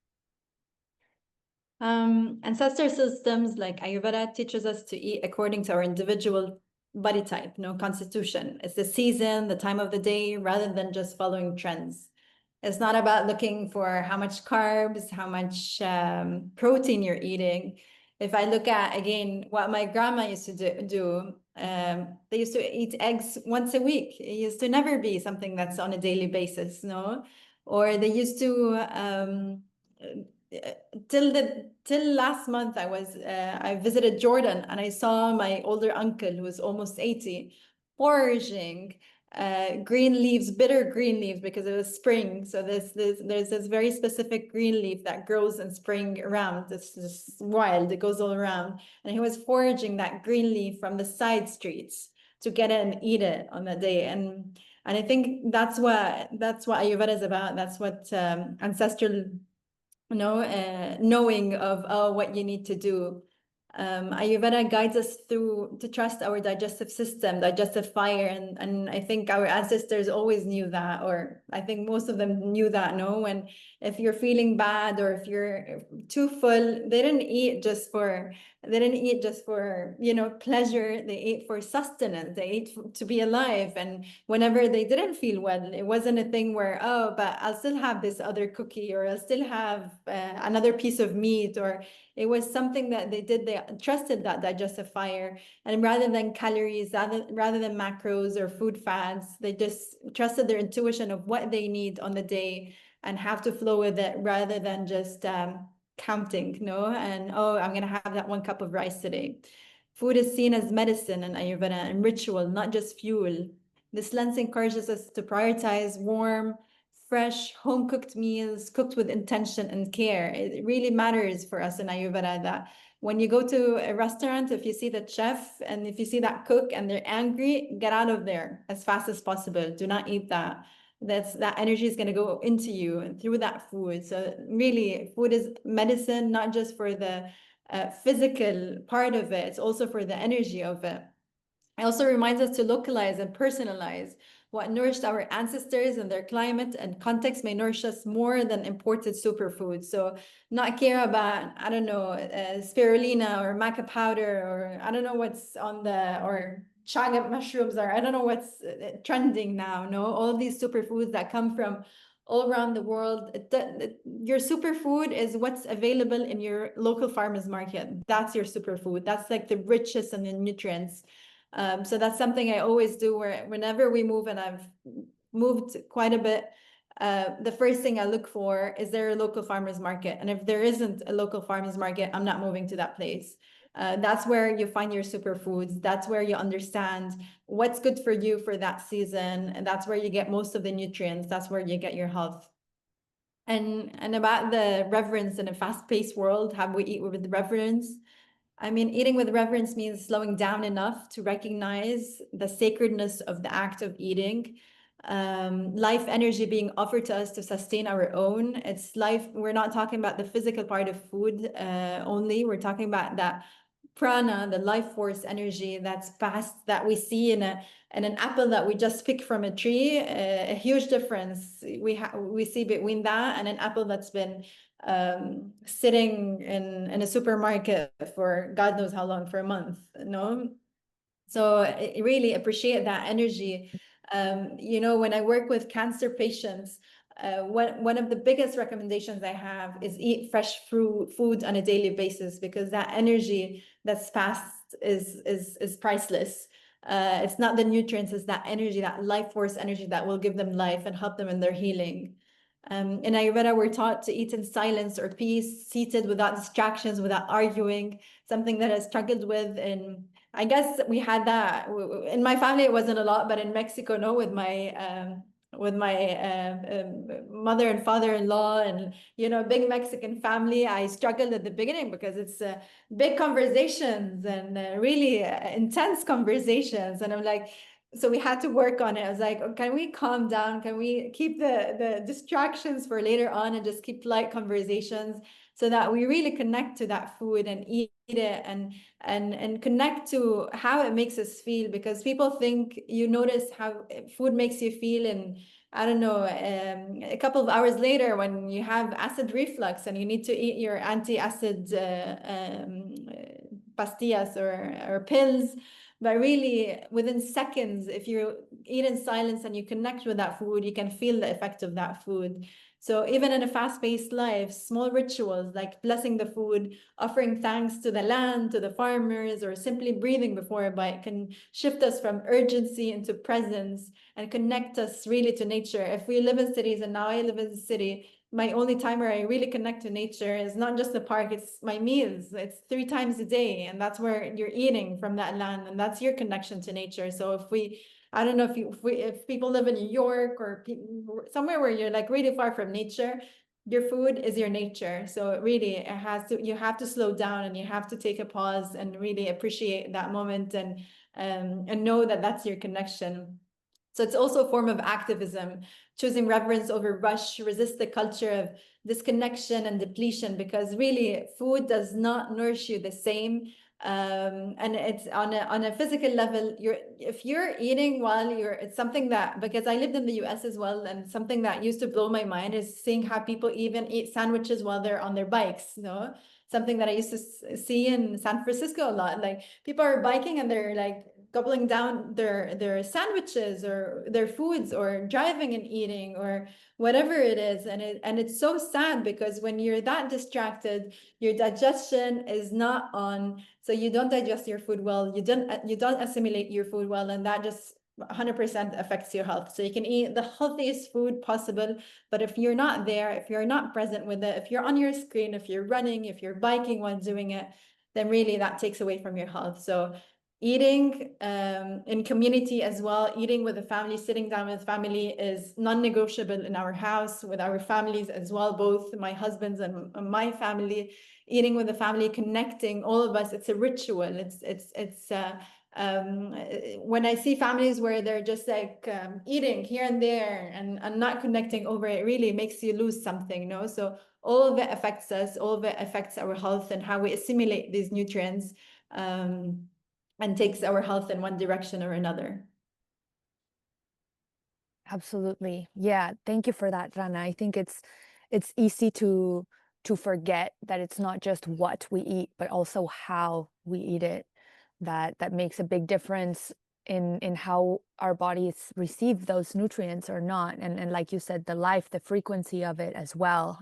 Ancestor systems like Ayurveda teaches us to eat according to our individual body type, no constitution. It's the season, the time of the day, rather than just following trends. It's not about looking for how much carbs, how much protein you're eating. If I look at, again, what my grandma used to do, they used to eat eggs once a week. It used to never be something that's on a daily basis, no? Or they used to, till last month, I visited Jordan, and I saw my older uncle, who was almost 80, foraging green leaves, bitter green leaves, because it was spring. So there's this very specific green leaf that grows in spring around. It's just wild. It goes all around. And he was foraging that green leaf from the side streets to get it and eat it on that day. And I think that's what Ayurveda is about. That's what ancestral, knowing of what you need to do. Ayurveda guides us through to trust our digestive system, digestive fire, and I think our ancestors always knew that, or I think most of them knew that, no? When if you're feeling bad or if you're too full, they didn't eat just for pleasure. They ate for sustenance. They ate to be alive. And whenever they didn't feel well, it wasn't a thing where, oh, but I'll still have this other cookie, or I'll still have another piece of meat, or it was something that they did. They trusted that digestive fire. And rather than calories, rather than macros or food fads, they just trusted their intuition of what they need on the day and have to flow with it, rather than just counting, no? And, oh, I'm going to have that 1 cup of rice today. Food is seen as medicine in Ayurveda and ritual, not just fuel. This lens encourages us to prioritize warm, fresh, home-cooked meals, cooked with intention and care. It really matters for us in Ayurveda that when you go to a restaurant, if you see the chef and if you see that cook and they're angry, get out of there as fast as possible. Do not eat that. That energy is going to go into you and through that food. So really, food is medicine, not just for the physical part of it. It's also for the energy of it. It also reminds us to localize and personalize. What nourished our ancestors and their climate and context may nourish us more than imported superfoods. So not care about, I don't know, spirulina or maca powder, or I don't know what's on the, or chaga mushrooms, or I don't know what's trending now, no? All these superfoods that come from all around the world. Your superfood is what's available in your local farmer's market. That's your superfood. That's like the richest and the nutrients. So that's something I always do whenever we move, and I've moved quite a bit. The first thing I look for is there a local farmers market, and if there isn't a local farmers market, I'm not moving to that place. That's where you find your superfoods. That's where you understand what's good for you for that season, and that's where you get most of the nutrients. That's where you get your health. And about the reverence in a fast-paced world, how we eat with reverence. I mean, eating with reverence means slowing down enough to recognize the sacredness of the act of eating. Life energy being offered to us to sustain our own. It's life. We're not talking about the physical part of food only. We're talking about that prana, the life force energy that's passed, that we see in an apple that we just pick from a tree. A huge difference we see between that and an apple that's been sitting in a supermarket for God knows how long, for a month, no? So I really appreciate that energy. When I work with cancer patients, one of the biggest recommendations I have is eat fresh food on a daily basis, because that energy that's passed is priceless. It's not the nutrients, it's that energy, that life force energy that will give them life and help them in their healing. In Ayurveda, we're taught to eat in silence or peace, seated without distractions, without arguing, something that I struggled with. And I guess we had that in my family. It wasn't a lot, but in Mexico, no, with my mother and father-in-law, and big Mexican family, I struggled at the beginning because it's big conversations and really intense conversations, and I'm like, so we had to work on it. I was like, oh, can we calm down? Can we keep the distractions for later on and just keep light conversations, so that we really connect to that food and eat it and connect to how it makes us feel? Because people think you notice how food makes you feel, and I don't know, a couple of hours later when you have acid reflux and you need to eat your anti-acid pastillas or pills, But really, within seconds, if you eat in silence and you connect with that food, you can feel the effect of that food. So even in a fast-paced life, small rituals like blessing the food, offering thanks to the land, to the farmers, or simply breathing before a bite can shift us from urgency into presence and connect us really to nature. If we live in cities, and now I live in the city, my only time where I really connect to nature is not just the park, it's my meals. It's 3 times a day, and that's where you're eating from that land, and that's your connection to nature. So if we, I don't know if people live in New York or somewhere where you're like really far from nature, your food is your nature. So really, you have to slow down and you have to take a pause and really appreciate that moment and know that that's your connection. So it's also a form of activism, choosing reverence over rush, resist the culture of disconnection and depletion, because really food does not nourish you the same. And it's on a physical level, if you're eating while it's something that, because I lived in the US as well, and something that used to blow my mind is seeing how people even eat sandwiches while they're on their bikes, something that I used to see in San Francisco a lot. Like people are biking and they're like gobbling down their sandwiches or their foods, or driving and eating, or whatever it is. And it's so sad, because when you're that distracted, your digestion is not on, so you don't digest your food well, you don't assimilate your food well, and that just 100% affects your health. So you can eat the healthiest food possible, but if you're not there, if you're not present with it, if you're on your screen, if you're running, if you're biking while doing it, then really that takes away from your health. So eating in community as well, eating with the family, sitting down with family is non-negotiable in our house, with our families as well, both my husband's and my family. Eating with the family, connecting, all of us, it's a ritual. When I see families where they're just like eating here and there and not connecting over it, really makes you lose something, So all of it affects us, all of it affects our health and how we assimilate these nutrients. And takes our health in one direction or another. Absolutely. Yeah. Thank you for that, Rana. I think it's easy to forget that it's not just what we eat, but also how we eat it. That makes a big difference in how our bodies receive those nutrients or not. And like you said, the frequency of it as well.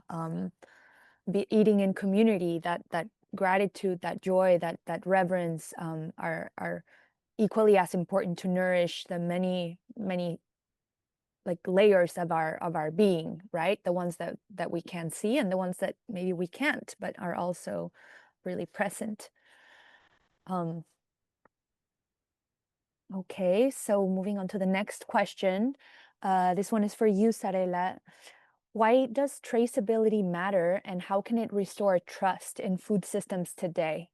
Eating in community, that gratitude, that joy, that reverence are equally as important to nourish the many like layers of our being, right? The ones that we can see, and the ones that maybe we can't, but are also really present. Okay, so moving on to the next question. This one is for you, Sarela. Why does traceability matter, and how can it restore trust in food systems today?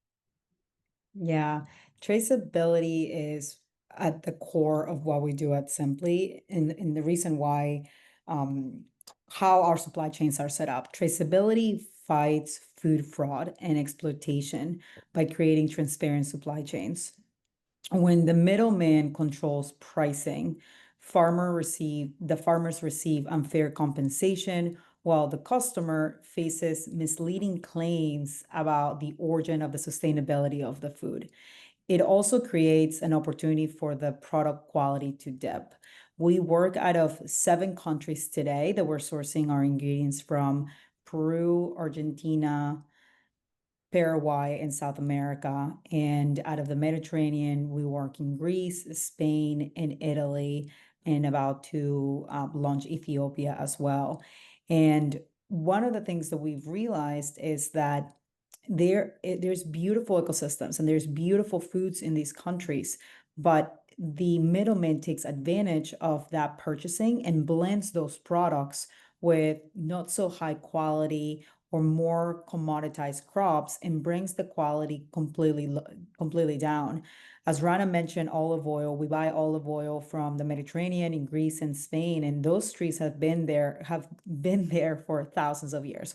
Yeah, traceability is at the core of what we do at Simpli, and the reason why, how our supply chains are set up. Traceability fights food fraud and exploitation by creating transparent supply chains. When the middleman controls pricing, the farmers receive unfair compensation, while the customer faces misleading claims about the origin of the sustainability of the food. It also creates an opportunity for the product quality to dip. We work out of 7 countries today that we're sourcing our ingredients from: Peru, Argentina, Paraguay, and South America. And out of the Mediterranean, we work in Greece, Spain, and Italy, and about to launch Ethiopia as well. And one of the things that we've realized is that there's beautiful ecosystems and there's beautiful foods in these countries, but the middleman takes advantage of that purchasing and blends those products with not so high quality or more commoditized crops and brings the quality completely down. As Rana mentioned, olive oil, we buy olive oil from the Mediterranean in Greece and Spain, and those trees have been there for thousands of years.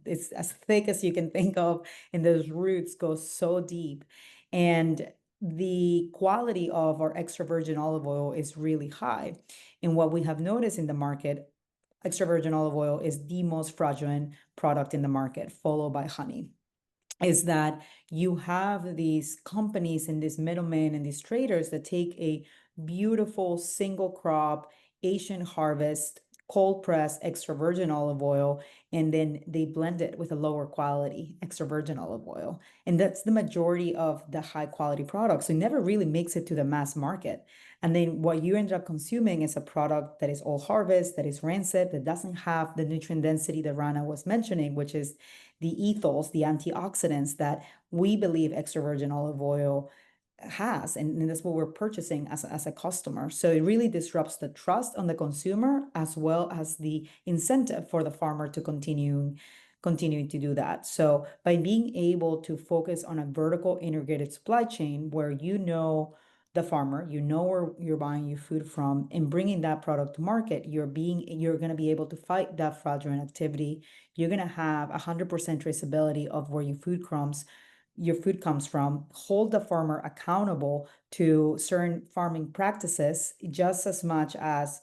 It's as thick as you can think of, and those roots go so deep. And the quality of our extra virgin olive oil is really high. And what we have noticed in the market, extra virgin olive oil is the most fraudulent product in the market, followed by honey. is that you have these companies and these middlemen and these traders that take a beautiful single crop Asian harvest, cold pressed extra virgin olive oil, and then they blend it with a lower quality extra virgin olive oil. And that's the majority of the high quality products. So it never really makes it to the mass market. And then what you end up consuming is a product that is all harvest, that is rancid, that doesn't have the nutrient density that Rana was mentioning, which is the ethos, the antioxidants that we believe extra virgin olive oil has, and that's what we're purchasing as a customer. So it really disrupts the trust on the consumer as well as the incentive for the farmer to continue to do that. So by being able to focus on a vertical integrated supply chain where the farmer, where you're buying your food from, and bringing that product to market, you're going to be able to fight that fraudulent activity. You're going to have 100% traceability of where your food comes from, hold the farmer accountable to certain farming practices just as much as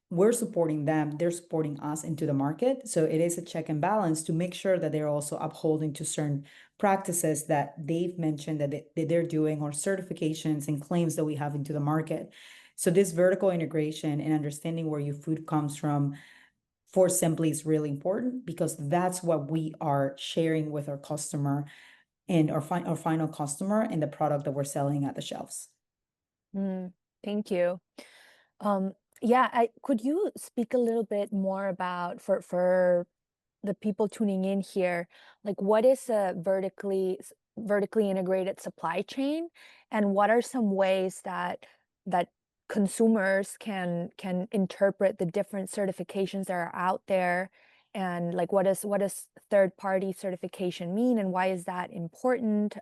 we're supporting them, they're supporting us into the market. So it is a check and balance to make sure that they're also upholding to certain practices that they've mentioned that they're doing, or certifications and claims that we have into the market. So this vertical integration and understanding where your food comes from for Simpli is really important, because that's what we are sharing with our customer and our final customer and the product that we're selling at the shelves. Thank you. Yeah, could you speak a little bit more about, for the people tuning in here, like what is a vertically integrated supply chain, and what are some ways that consumers can interpret the different certifications that are out there, and like what does third-party certification mean, and why is that important?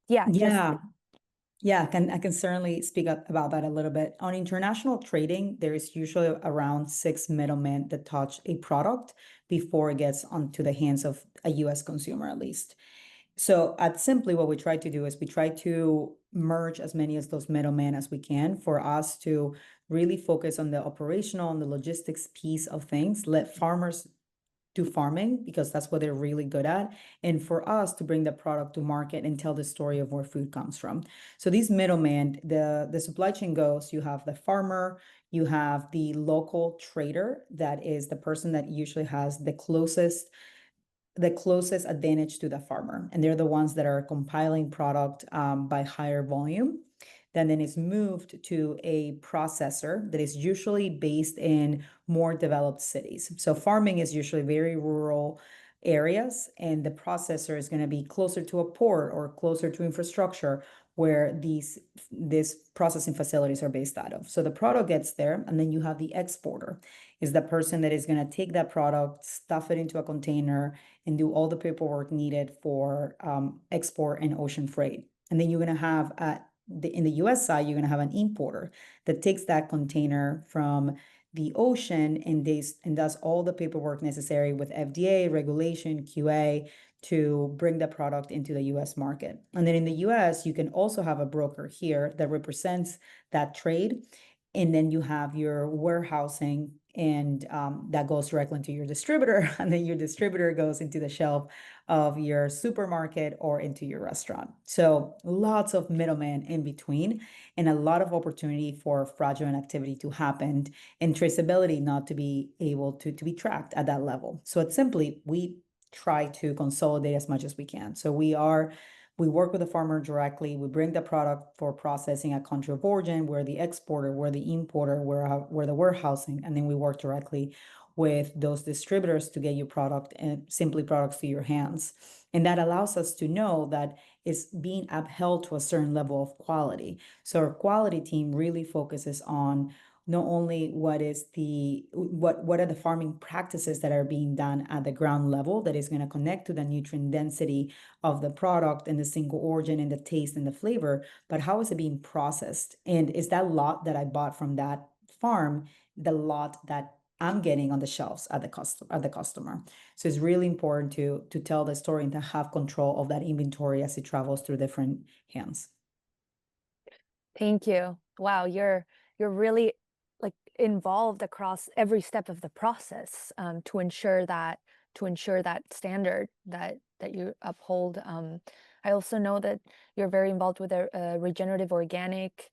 Yeah, I can certainly speak up about that a little bit. On international trading, there is usually around 6 middlemen that touch a product before it gets onto the hands of a US consumer, at least. So at Simpli, what we try to do is we try to merge as many of those middlemen as we can for us to really focus on the operational and the logistics piece of things, let farmers do farming because that's what they're really good at, and for us to bring the product to market and tell the story of where food comes from. So these middlemen, the supply chain goes, you have the farmer, you have the local trader, that is the person that usually has the closest advantage to the farmer, and they're the ones that are compiling product by higher volume. Then it's moved to a processor that is usually based in more developed cities. So farming is usually very rural areas, and the processor is going to be closer to a port or closer to infrastructure where these processing facilities are based out of. So the product gets there, and then you have the exporter, is the person that is going to take that product, stuff it into a container, and do all the paperwork needed for export and ocean freight. And then you're going to have in the US side, you're going to have an importer that takes that container from the ocean and does all the paperwork necessary with FDA, regulation, QA to bring the product into the US market. And then in the US, you can also have a broker here that represents that trade. And then you have your warehousing, and that goes directly into your distributor, and then your distributor goes into the shelf of your supermarket or into your restaurant. So lots of middlemen in between, and a lot of opportunity for fraudulent activity to happen, and traceability not to be able to be tracked at that level. So it's simply, we try to consolidate as much as we can. So we work with the farmer directly. We bring the product for processing at country of origin, where the exporter, where the importer, where the warehousing, and then we work directly with those distributors to get your product and Simpli products to your hands. And that allows us to know that it's being upheld to a certain level of quality. So our quality team really focuses on not only what are the farming practices that are being done at the ground level that is going to connect to the nutrient density of the product and the single origin and the taste and the flavor, but how is it being processed? And is that lot that I bought from that farm the lot that I'm getting on the shelves at the customer? So it's really important to tell the story and to have control of that inventory as it travels through different hands. Thank you. Wow, you're really like involved across every step of the process to ensure that standard that that you uphold. I also know that you're very involved with a Regenerative Organic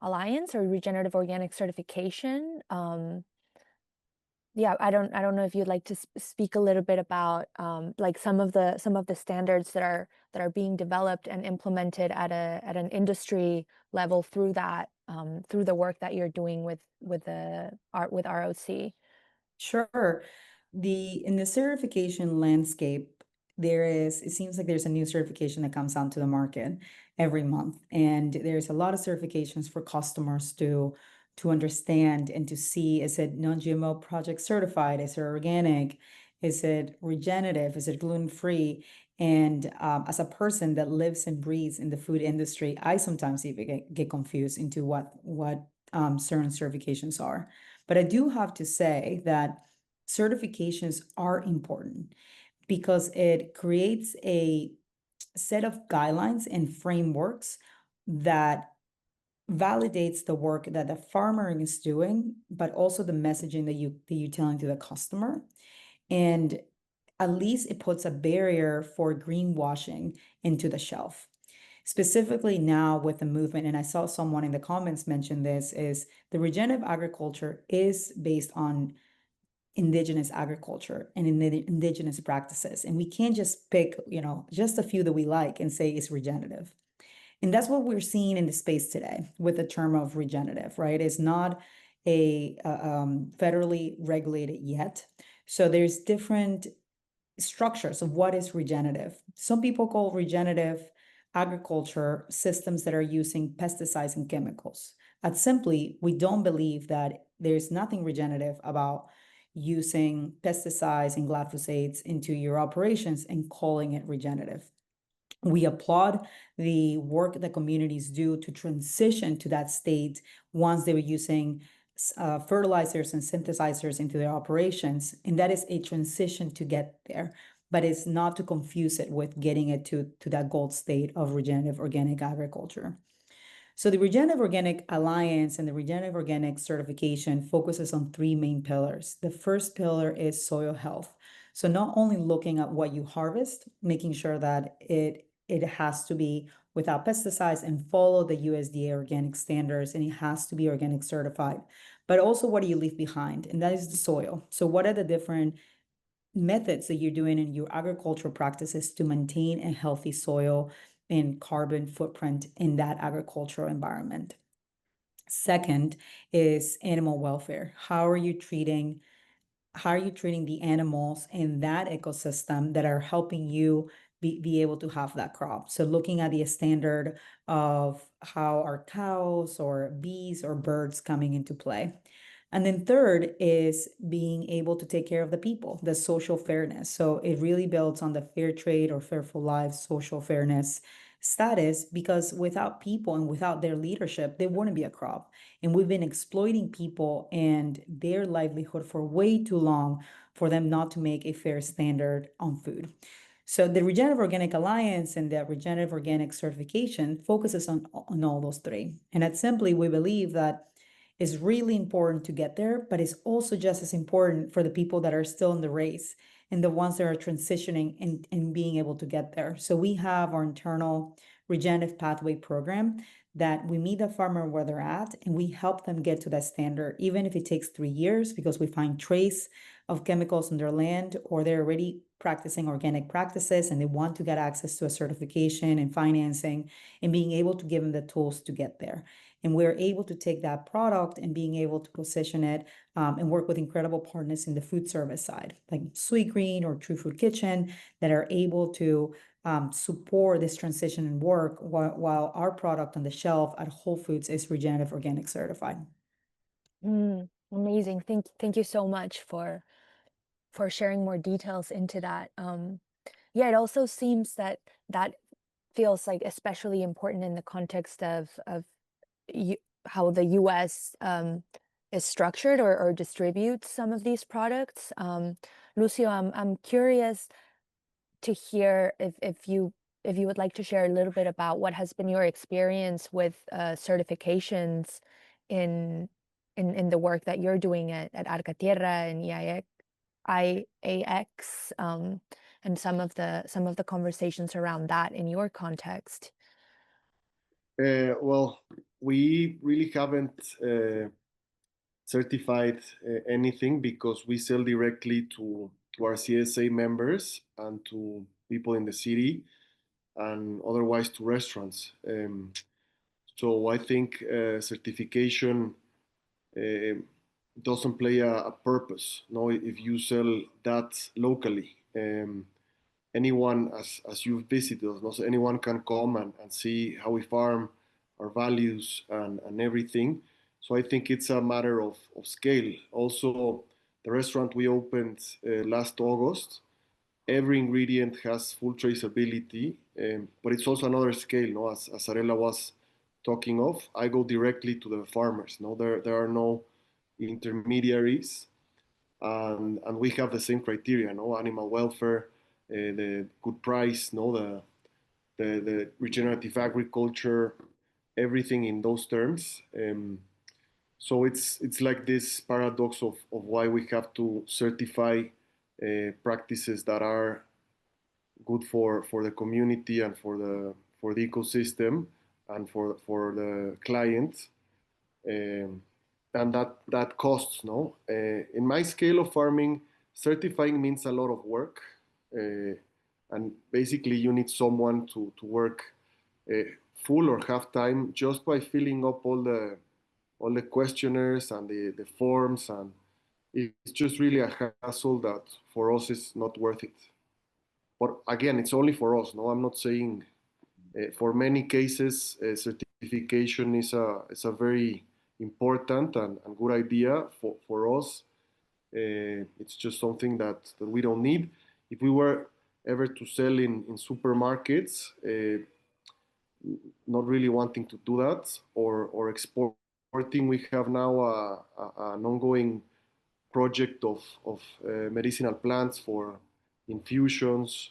Alliance or Regenerative Organic Certification. Yeah, I don't know if you'd like to speak a little bit about like some of the standards that are being developed and implemented at an industry level through that through the work that you're doing with ROC. Sure. In the certification landscape, it seems like there's a new certification that comes onto the market every month. And there's a lot of certifications for customers to understand and to see, is it non-GMO project certified? Is it organic? Is it regenerative? Is it gluten-free? And as a person that lives and breathes in the food industry, I sometimes even get confused into what certain certifications are. But I do have to say that certifications are important because it creates a set of guidelines and frameworks that validates the work that the farmer is doing, but also the messaging that you're telling to the customer. And at least it puts a barrier for greenwashing into the shelf. Specifically now with the movement, and I saw someone in the comments mention this, is the regenerative agriculture is based on indigenous agriculture and indigenous practices. And we can't just pick, just a few that we like and say it's regenerative. And that's what we're seeing in the space today with the term of regenerative, right? It's not a federally regulated yet. So there's different structures of what is regenerative. Some people call regenerative agriculture systems that are using pesticides and chemicals. At Simpli, we don't believe that there's nothing regenerative about using pesticides and glyphosates into your operations and calling it regenerative. We applaud the work that communities do to transition to that state once they were using fertilizers and synthesizers into their operations. And that is a transition to get there, but it's not to confuse it with getting it to that gold state of regenerative organic agriculture. So the Regenerative Organic Alliance and the Regenerative Organic Certification focuses on three main pillars. The first pillar is soil health. So not only looking at what you harvest, making sure that it has to be without pesticides and follow the USDA organic standards, and it has to be organic certified, but also what do you leave behind? And that is the soil. So what are the different methods that you're doing in your agricultural practices to maintain a healthy soil and carbon footprint in that agricultural environment? Second is animal welfare. How are you treating the animals in that ecosystem that are helping you be able to have that crop? So looking at the standard of how are cows or bees or birds coming into play. And then third is being able to take care of the people, the social fairness. So it really builds on the fair trade or fair for life social fairness status, because without people and without their leadership, there wouldn't be a crop. And we've been exploiting people and their livelihood for way too long for them not to make a fair standard on food. So the Regenerative Organic Alliance and the Regenerative Organic Certification focuses on all those three. And at Simpli, we believe that it's really important to get there, but it's also just as important for the people that are still in the race and the ones that are transitioning and being able to get there. So we have our internal regenerative pathway program that we meet the farmer where they're at and we help them get to that standard, even if it takes 3 years, because we find trace of chemicals in their land, or they're already practicing organic practices and they want to get access to a certification and financing, and being able to give them the tools to get there. And we're able to take that product and being able to position it and work with incredible partners in the food service side, like Sweet Green or True Food Kitchen, that are able to support this transition and work while our product on the shelf at Whole Foods is regenerative organic certified. Amazing. Thank you so much for sharing more details into that. Yeah, it also seems that feels like especially important in the context of how the US is structured or distributes some of these products. Lucio, I'm curious to hear if you would like to share a little bit about what has been your experience with certifications in the work that you're doing at Arca Tierra and IAX, and some of the conversations around that in your context? Well, we really haven't certified anything because we sell directly to our CSA members and to people in the city and otherwise to restaurants. So I think certification doesn't play a purpose. No, if you sell that locally, anyone as you've visited us, no, so anyone can come and see how we farm, our values and everything. So I think it's a matter of scale. Also, the restaurant we opened last August, every ingredient has full traceability, but it's also another scale, no? As Sarela was talking of, I go directly to the farmers. No, there are no intermediaries, and we have the same criteria, no? Animal welfare, the good price, no? The regenerative agriculture, everything in those terms. So it's like this paradox of why we have to certify practices that are good for the community and for the ecosystem and for the client, and that costs, no. In my scale of farming, certifying means a lot of work, and basically you need someone to work full or half time just by filling up all the questionnaires and the forms, and it's just really a hassle that for us is not worth it. But again, it's only for us. No, I'm not saying for many cases certification is a very important and good idea for us. It's just something that we don't need. If we were ever to sell in supermarkets, not really wanting to do that, or exporting, we have now an ongoing project of medicinal plants for infusions,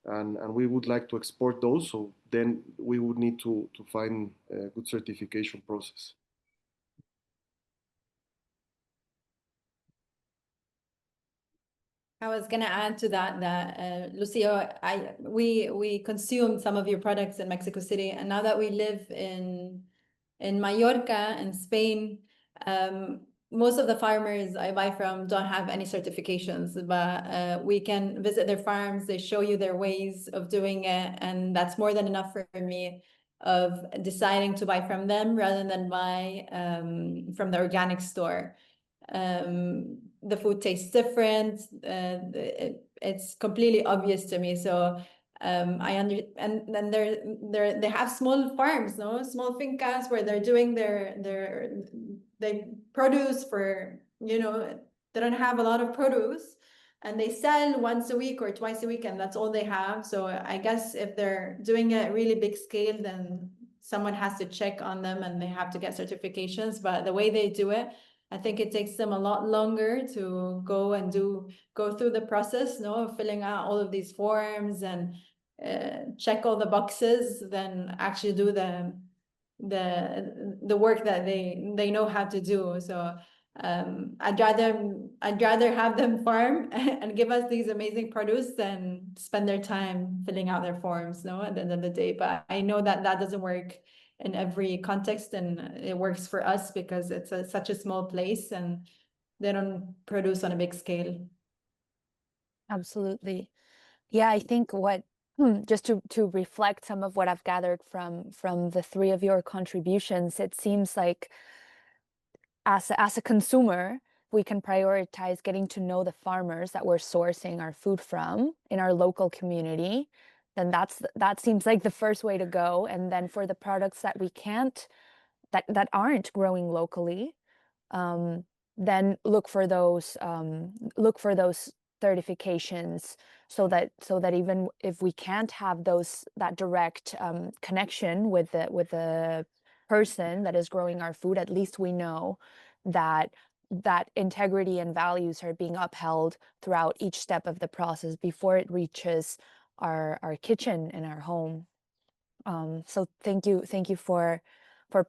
and we would like to export those. So then we would need to find a good certification process. I was gonna add to that Lucio, we consumed some of your products in Mexico City, and now that we live in Mallorca and Spain, most of the farmers I buy from don't have any certifications, but we can visit their farms. They show you their ways of doing it, and that's more than enough for me of deciding to buy from them rather than buy from the organic store. The food tastes different. It's completely obvious to me. So and then they have small farms, no, small fincas where they're doing they produce for, you know, they don't have a lot of produce, and they sell once a week or twice a week, and that's all they have. So I guess if they're doing a really big scale, then someone has to check on them and they have to get certifications. But the way they do it, I think it takes them a lot longer to go through the process, no, of filling out all of these forms and check all the boxes than actually do the work that they know how to do. So I'd rather have them farm and give us these amazing produce than spend their time filling out their forms, no, at the end of the day. But I know that doesn't work in every context, and it works for us because it's such a small place and they don't produce on a big scale. Absolutely. Yeah, I think just to reflect some of what I've gathered from the three of your contributions, it seems like as a consumer, we can prioritize getting to know the farmers that we're sourcing our food from in our local community. Then that seems like the first way to go. And then for the products that we can't, that aren't growing locally, then look for those certifications, so that even if we can't have that direct connection with the person that is growing our food, at least we know that integrity and values are being upheld throughout each step of the process before it reaches our kitchen and our home. So thank you for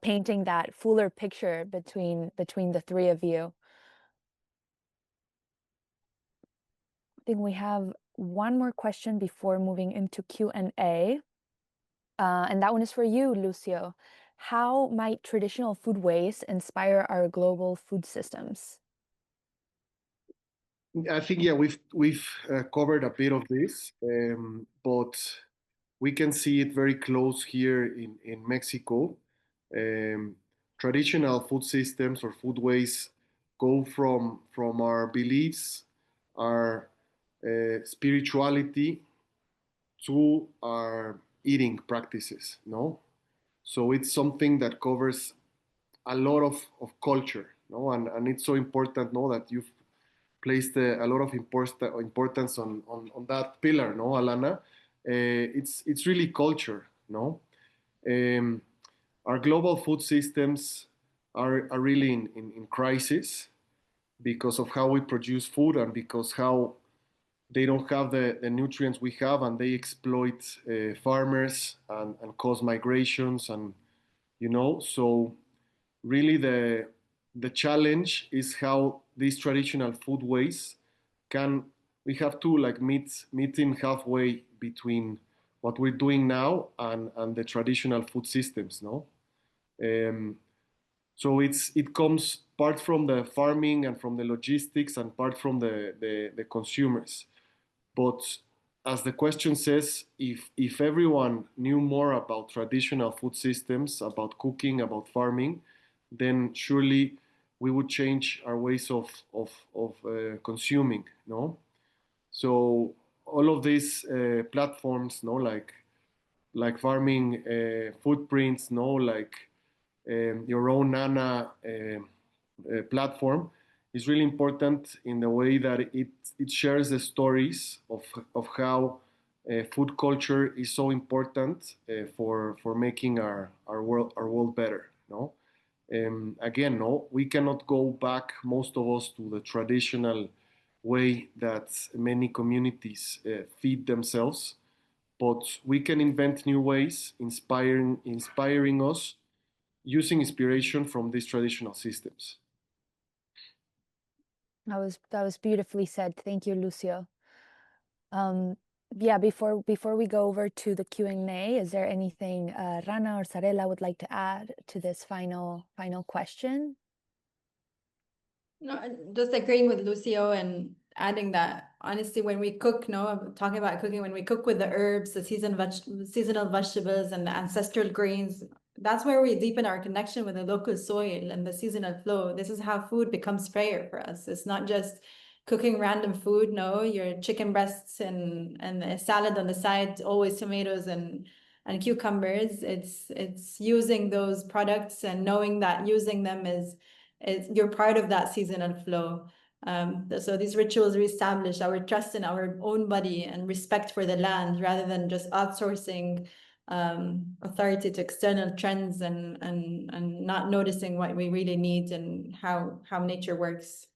painting that fuller picture between the three of you. I think we have one more question before moving into Q&A. And that one is for you, Lucio. How might traditional food ways inspire our global food systems? I think, yeah, we've covered a bit of this, but we can see it very close here in Mexico. Um, Traditional food systems or food ways go from our beliefs, our spirituality to our eating practices, no? So it's something that covers a lot of culture, no? And it's so important, no, that you've placed a lot of importance on that pillar, no, Alana? It's really culture, no? Um, our global food systems are really in crisis because of how we produce food and because how they don't have the nutrients we have, and they exploit farmers and cause migrations, and so really the challenge is how these traditional food ways can we have to like meeting halfway between what we're doing now and the traditional food systems, no? um, so it comes part from the farming and from the logistics and part from the consumers. But as the question says, if everyone knew more about traditional food systems, about cooking, about farming, then surely we would change our ways of consuming, no? So all of these platforms, no, like farming footprints, no, like your own Nana platform is really important in the way that it shares the stories of how food culture is so important for making our world better. No, again, no, we cannot go back, most of us, to the traditional way that many communities feed themselves, but we can invent new ways, inspiring us using inspiration from these traditional systems. That was beautifully said. Thank you, Lucio. Yeah, before we go over to the Q&A, is there anything Rana or Sarela would like to add to this final question? No, just agreeing with Lucio and adding that honestly, when we cook, no, I'm talking about cooking, when we cook with the herbs, the seasonal vegetables and the ancestral grains, that's where we deepen our connection with the local soil and the seasonal flow. This is how food becomes prayer for us. It's not just cooking random food, no, your chicken breasts and a salad on the side, always tomatoes and cucumbers. It's using those products and knowing that using them is you're part of that seasonal flow. So these rituals reestablish our trust in our own body and respect for the land, rather than just outsourcing authority to external trends and not noticing what we really need and how nature works.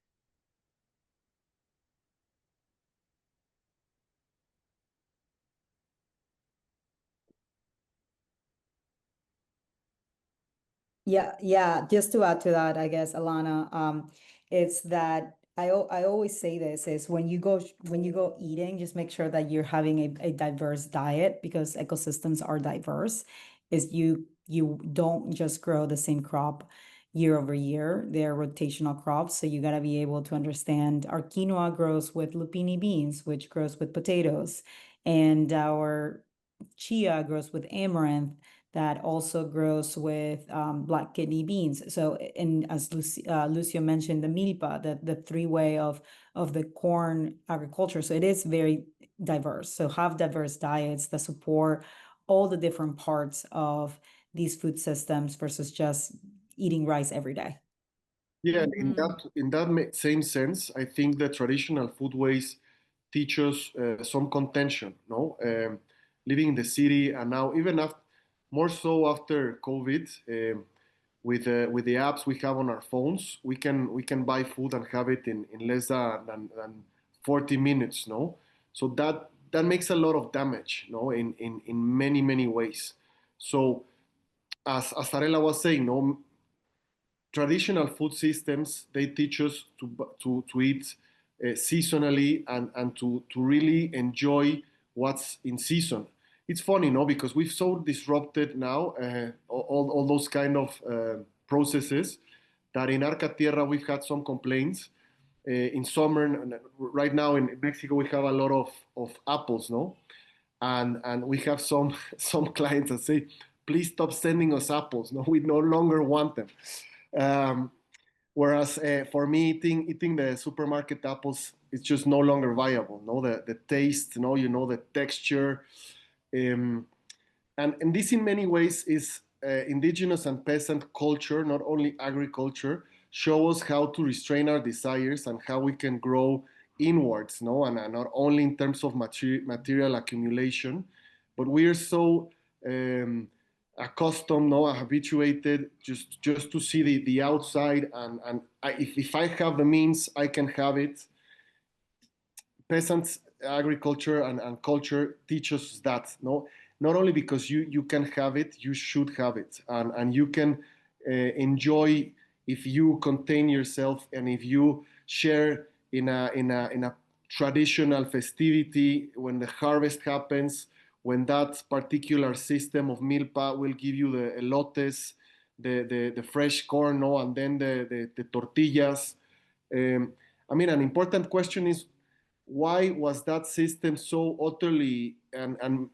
Yeah. Just to add to that, I guess, Alana, it's that I always say this is when you go eating, just make sure that you're having a diverse diet, because ecosystems are diverse. Is you don't just grow the same crop year over year. They're rotational crops. So you got to be able to understand our quinoa grows with lupini beans, which grows with potatoes, and our chia grows with amaranth, that also grows with black kidney beans. So, and as Lucio mentioned, the milpa, the three-way of the corn agriculture. So it is very diverse. So have diverse diets that support all the different parts of these food systems versus just eating rice every day. Yeah, in that same sense, I think the traditional food ways teach us some contention, no? Living in the city, and now even after, more so after COVID, with the apps we have on our phones, we can buy food and have it in less than 40 minutes, no? So that makes a lot of damage, no? In many ways. So as Sarela was saying, no, traditional food systems, they teach us to eat seasonally and to really enjoy what's in season. It's funny, no, because we've so disrupted now all those kind of processes that in Arca Tierra we've had some complaints. In summer, right now in Mexico, we have a lot of apples, no? And we have some clients that say, please stop sending us apples. No, we no longer want them. Whereas for me, eating the supermarket apples is just no longer viable. No, the taste, no, the texture, and this in many ways is indigenous and peasant culture, not only agriculture, show us how to restrain our desires and how we can grow inwards, no, and not only in terms of material accumulation, but we are so accustomed, no, habituated just to see the outside, and if I have the means, I can have it. Peasants agriculture and culture teaches us that, no, not only because you can have it, you should have it, and you can enjoy if you contain yourself and if you share in a traditional festivity when the harvest happens, when that particular system of milpa will give you the elotes, the fresh corn, no, and then the tortillas. I mean, an important question is, why was that system so utterly and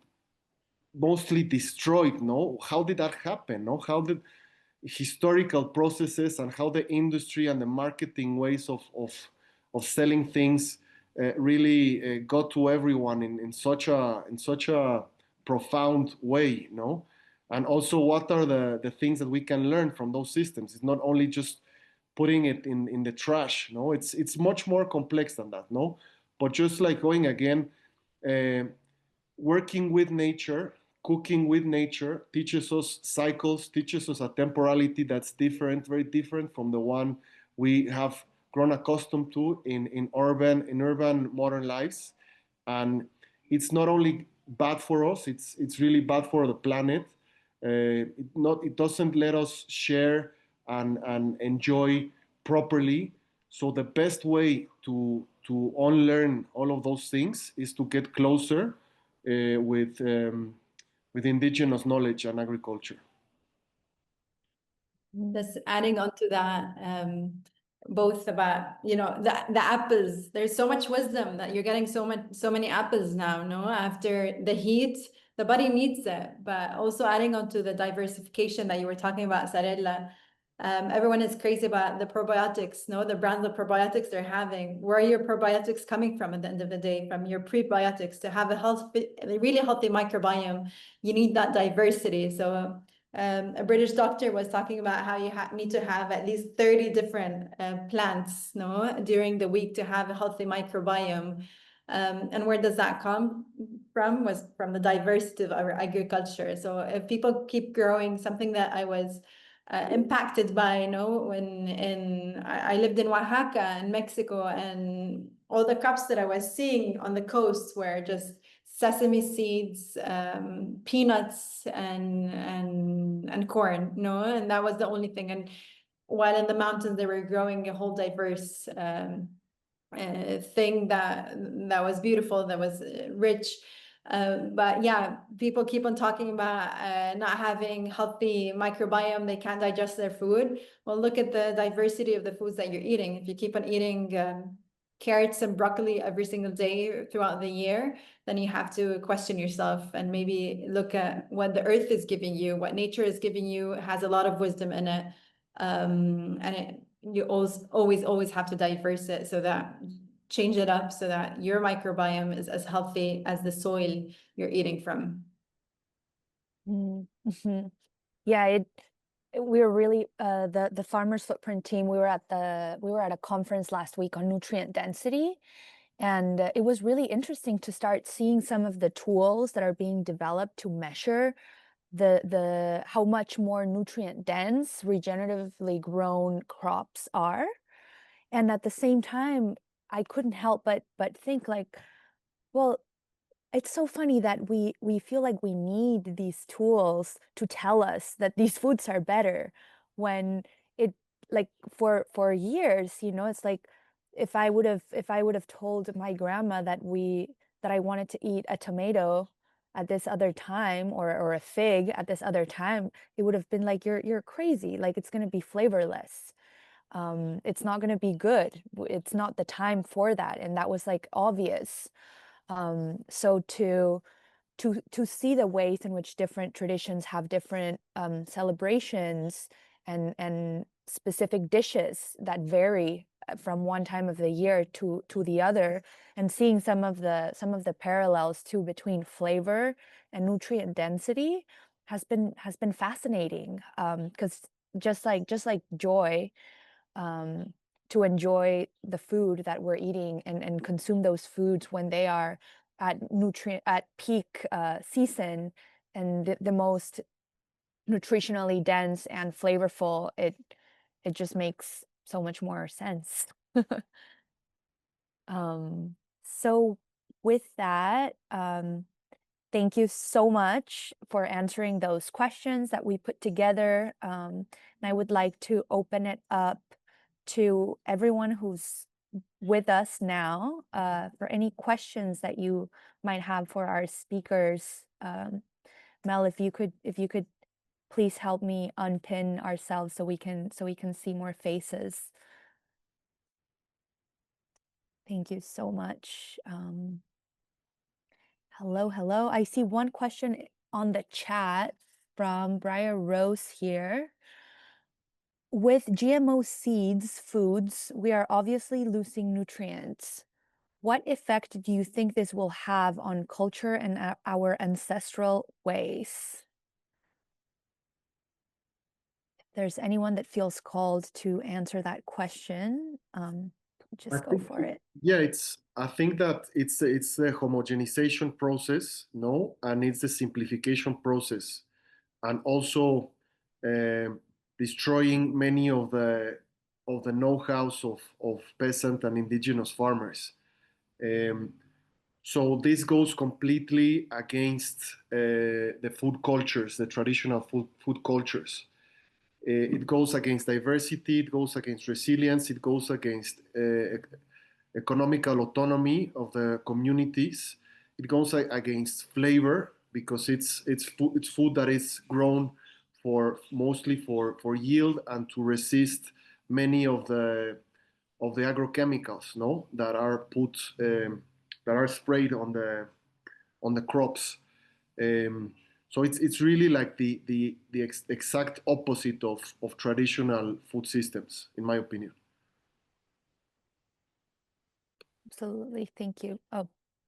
mostly destroyed? No, how did that happen? No, how did historical processes and how the industry and the marketing ways of selling things really got to everyone in such a profound way? No, and also what are the things that we can learn from those systems? It's not only just putting it in the trash. No, it's much more complex than that. No, but just like going again, uh, working with nature, cooking with nature teaches us cycles, teaches us a temporality that's different, very different from the one we have grown accustomed to in urban modern lives. And it's not only bad for us, it's really bad for the planet. It doesn't let us share and enjoy properly. So the best way to unlearn all of those things is to get closer with indigenous knowledge and agriculture. Just adding on to that, both about, the apples. There's so much wisdom that you're getting so many apples now, no? After the heat, the body needs it. But also adding on to the diversification that you were talking about, Sarela. Everyone is crazy about the probiotics, no? The brands of probiotics they're having. Where are your probiotics coming from at the end of the day? From your prebiotics. To have a really healthy microbiome, you need that diversity. So a British doctor was talking about how you need to have at least 30 different plants, no, during the week to have a healthy microbiome. And where does that come from? Was from the diversity of our agriculture. So if people keep growing, something that I was impacted by, when I lived in Oaxaca in Mexico, and all the crops that I was seeing on the coast were just sesame seeds, peanuts, and corn, and that was the only thing. And while in the mountains, they were growing a whole diverse thing that was beautiful, that was rich. But yeah, people keep on talking about not having healthy microbiome. They can't digest their food. Well, look at the diversity of the foods that you're eating. If you keep on eating carrots and broccoli every single day throughout the year, then you have to question yourself and maybe look at what the earth is giving you, what nature is giving you. It has a lot of wisdom in it. You always have to diverse it, so that change it up so that your microbiome is as healthy as the soil you're eating from. Mm-hmm. Yeah, we were really the Farmers Footprint team. We were at a conference last week on nutrient density, and it was really interesting to start seeing some of the tools that are being developed to measure the how much more nutrient dense regeneratively grown crops are. And at the same time, I couldn't help but think like, well, it's so funny that we feel like we need these tools to tell us that these foods are better, when it, like, for years, it's like if I would have told my grandma that I wanted to eat a tomato at this other time, or a fig at this other time, it would have been like, you're crazy, like it's going to be flavorless. It's not going to be good. It's not the time for that. And that was like obvious. So to see the ways in which different traditions have different celebrations and specific dishes that vary from one time of the year to the other, and seeing some of the parallels too between flavor and nutrient density has been fascinating. Because just like joy, to enjoy the food that we're eating and consume those foods when they are at peak season and the most nutritionally dense and flavorful, it just makes so much more sense. So with that, thank you so much for answering those questions that we put together. And I would like to open it up to everyone who's with us now for any questions that you might have for our speakers. Mel, if you could please help me unpin ourselves so we can see more faces. Thank you so much. Hello. I see one question on the chat from Briar Rose here. With GMO seeds, foods, we are obviously losing nutrients. What effect do you think this will have on culture and our ancestral ways? If there's anyone that feels called to answer that question, just go for it. Yeah, I think that it's the homogenization process, no, and it's the simplification process, and also destroying many of the know-hows of peasant and indigenous farmers. So this goes completely against the food cultures, the traditional food cultures. It goes against diversity, it goes against resilience, it goes against economical autonomy of the communities. It goes against flavor, because it's food that is grown mostly for yield and to resist many of the agrochemicals, no, that are sprayed on the crops. So it's really like the exact opposite of traditional food systems, in my opinion. Absolutely, thank you. Oh,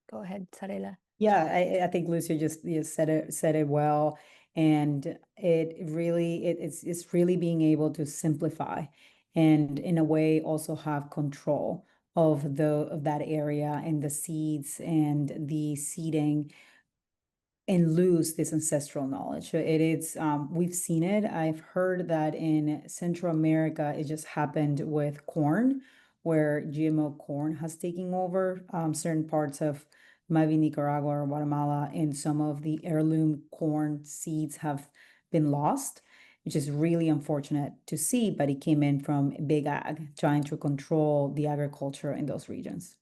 go ahead, Sarela. Yeah, I think Lucio just said it well, and it's really being able to simplify, and in a way also have control of that area and the seeds and the seeding, and lose this ancestral knowledge. So we've seen it. I've heard that in Central America, it just happened with corn, where GMO corn has taken over certain parts of maybe Nicaragua or Guatemala, and some of the heirloom corn seeds have been lost, which is really unfortunate to see, but it came in from big ag trying to control the agriculture in those regions.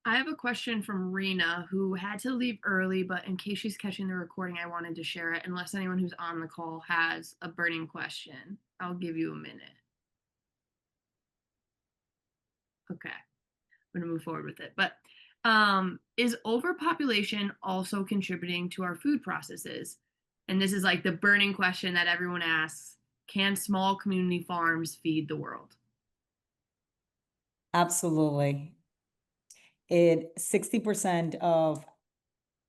I have a question from Rena, who had to leave early, but in case she's catching the recording, I wanted to share it, unless anyone who's on the call has a burning question. I'll give you a minute. Okay, I'm going to move forward with it. But is overpopulation also contributing to our food processes? And this is like the burning question that everyone asks. Can small community farms feed the world? Absolutely. 60% of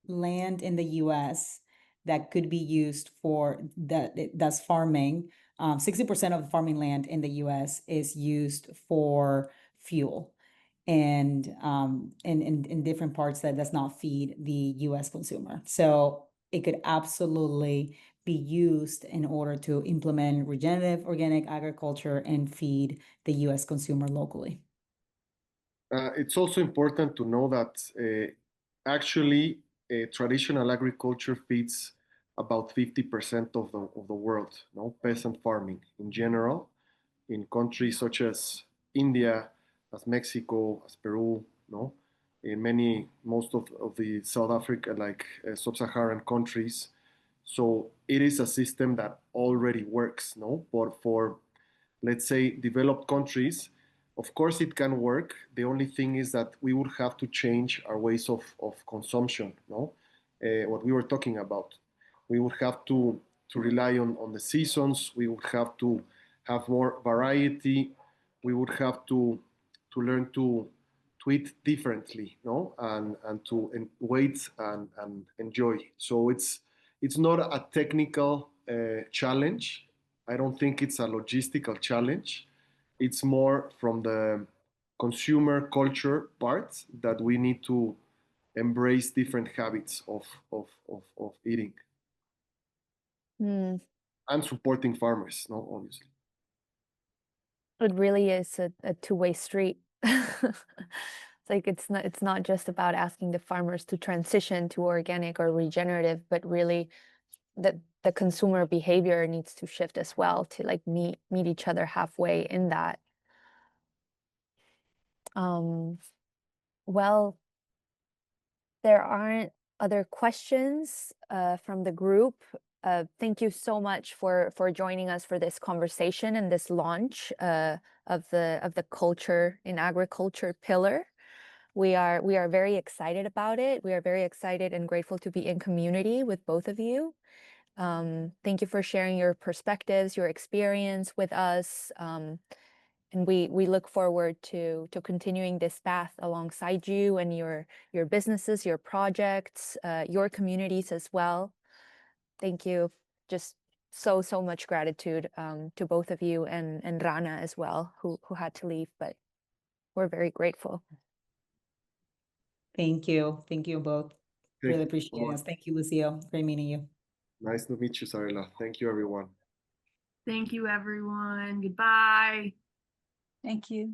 land in the US that could be used for that's farming. 60% of the farming land in the US is used for fuel, and in different parts that does not feed the US consumer. So it could absolutely be used in order to implement regenerative organic agriculture and feed the US consumer locally. It's also important to know that actually traditional agriculture feeds about 50% of the world, no, peasant farming in general, in countries such as India, as Mexico, as Peru, no, in most of the South Africa, like sub-Saharan countries. So it is a system that already works, no, but for, let's say, developed countries, of course it can work. The only thing is that we would have to change our ways of consumption, no, what we were talking about. We would have to rely on the seasons. We would have to have more variety. We would have to learn to eat differently, no, and to wait and enjoy. So it's not a technical challenge. I don't think it's a logistical challenge. It's more from the consumer culture part that we need to embrace different habits of eating Mm, and supporting farmers, no, obviously. it really is a two-way street. It's like it's not just about asking the farmers to transition to organic or regenerative, but really the consumer behavior needs to shift as well to like meet each other halfway in that. Well, there aren't other questions from the group. Thank you so much for joining us for this conversation and this launch of the culture in agriculture pillar. We are very excited about it. We are very excited and grateful to be in community with both of you. Thank you for sharing your perspectives, your experience with us. And we look forward to continuing this path alongside you and your businesses, your projects, your communities as well. Thank you. Just so much gratitude to both of you and Rana as well, who had to leave, but we're very grateful. Thank you. Thank you both. Thank Really you. appreciate it. Thank you, Lucio. Great meeting you. Nice to meet you, Sarela. Thank you, everyone. Thank you, everyone. Goodbye. Thank you.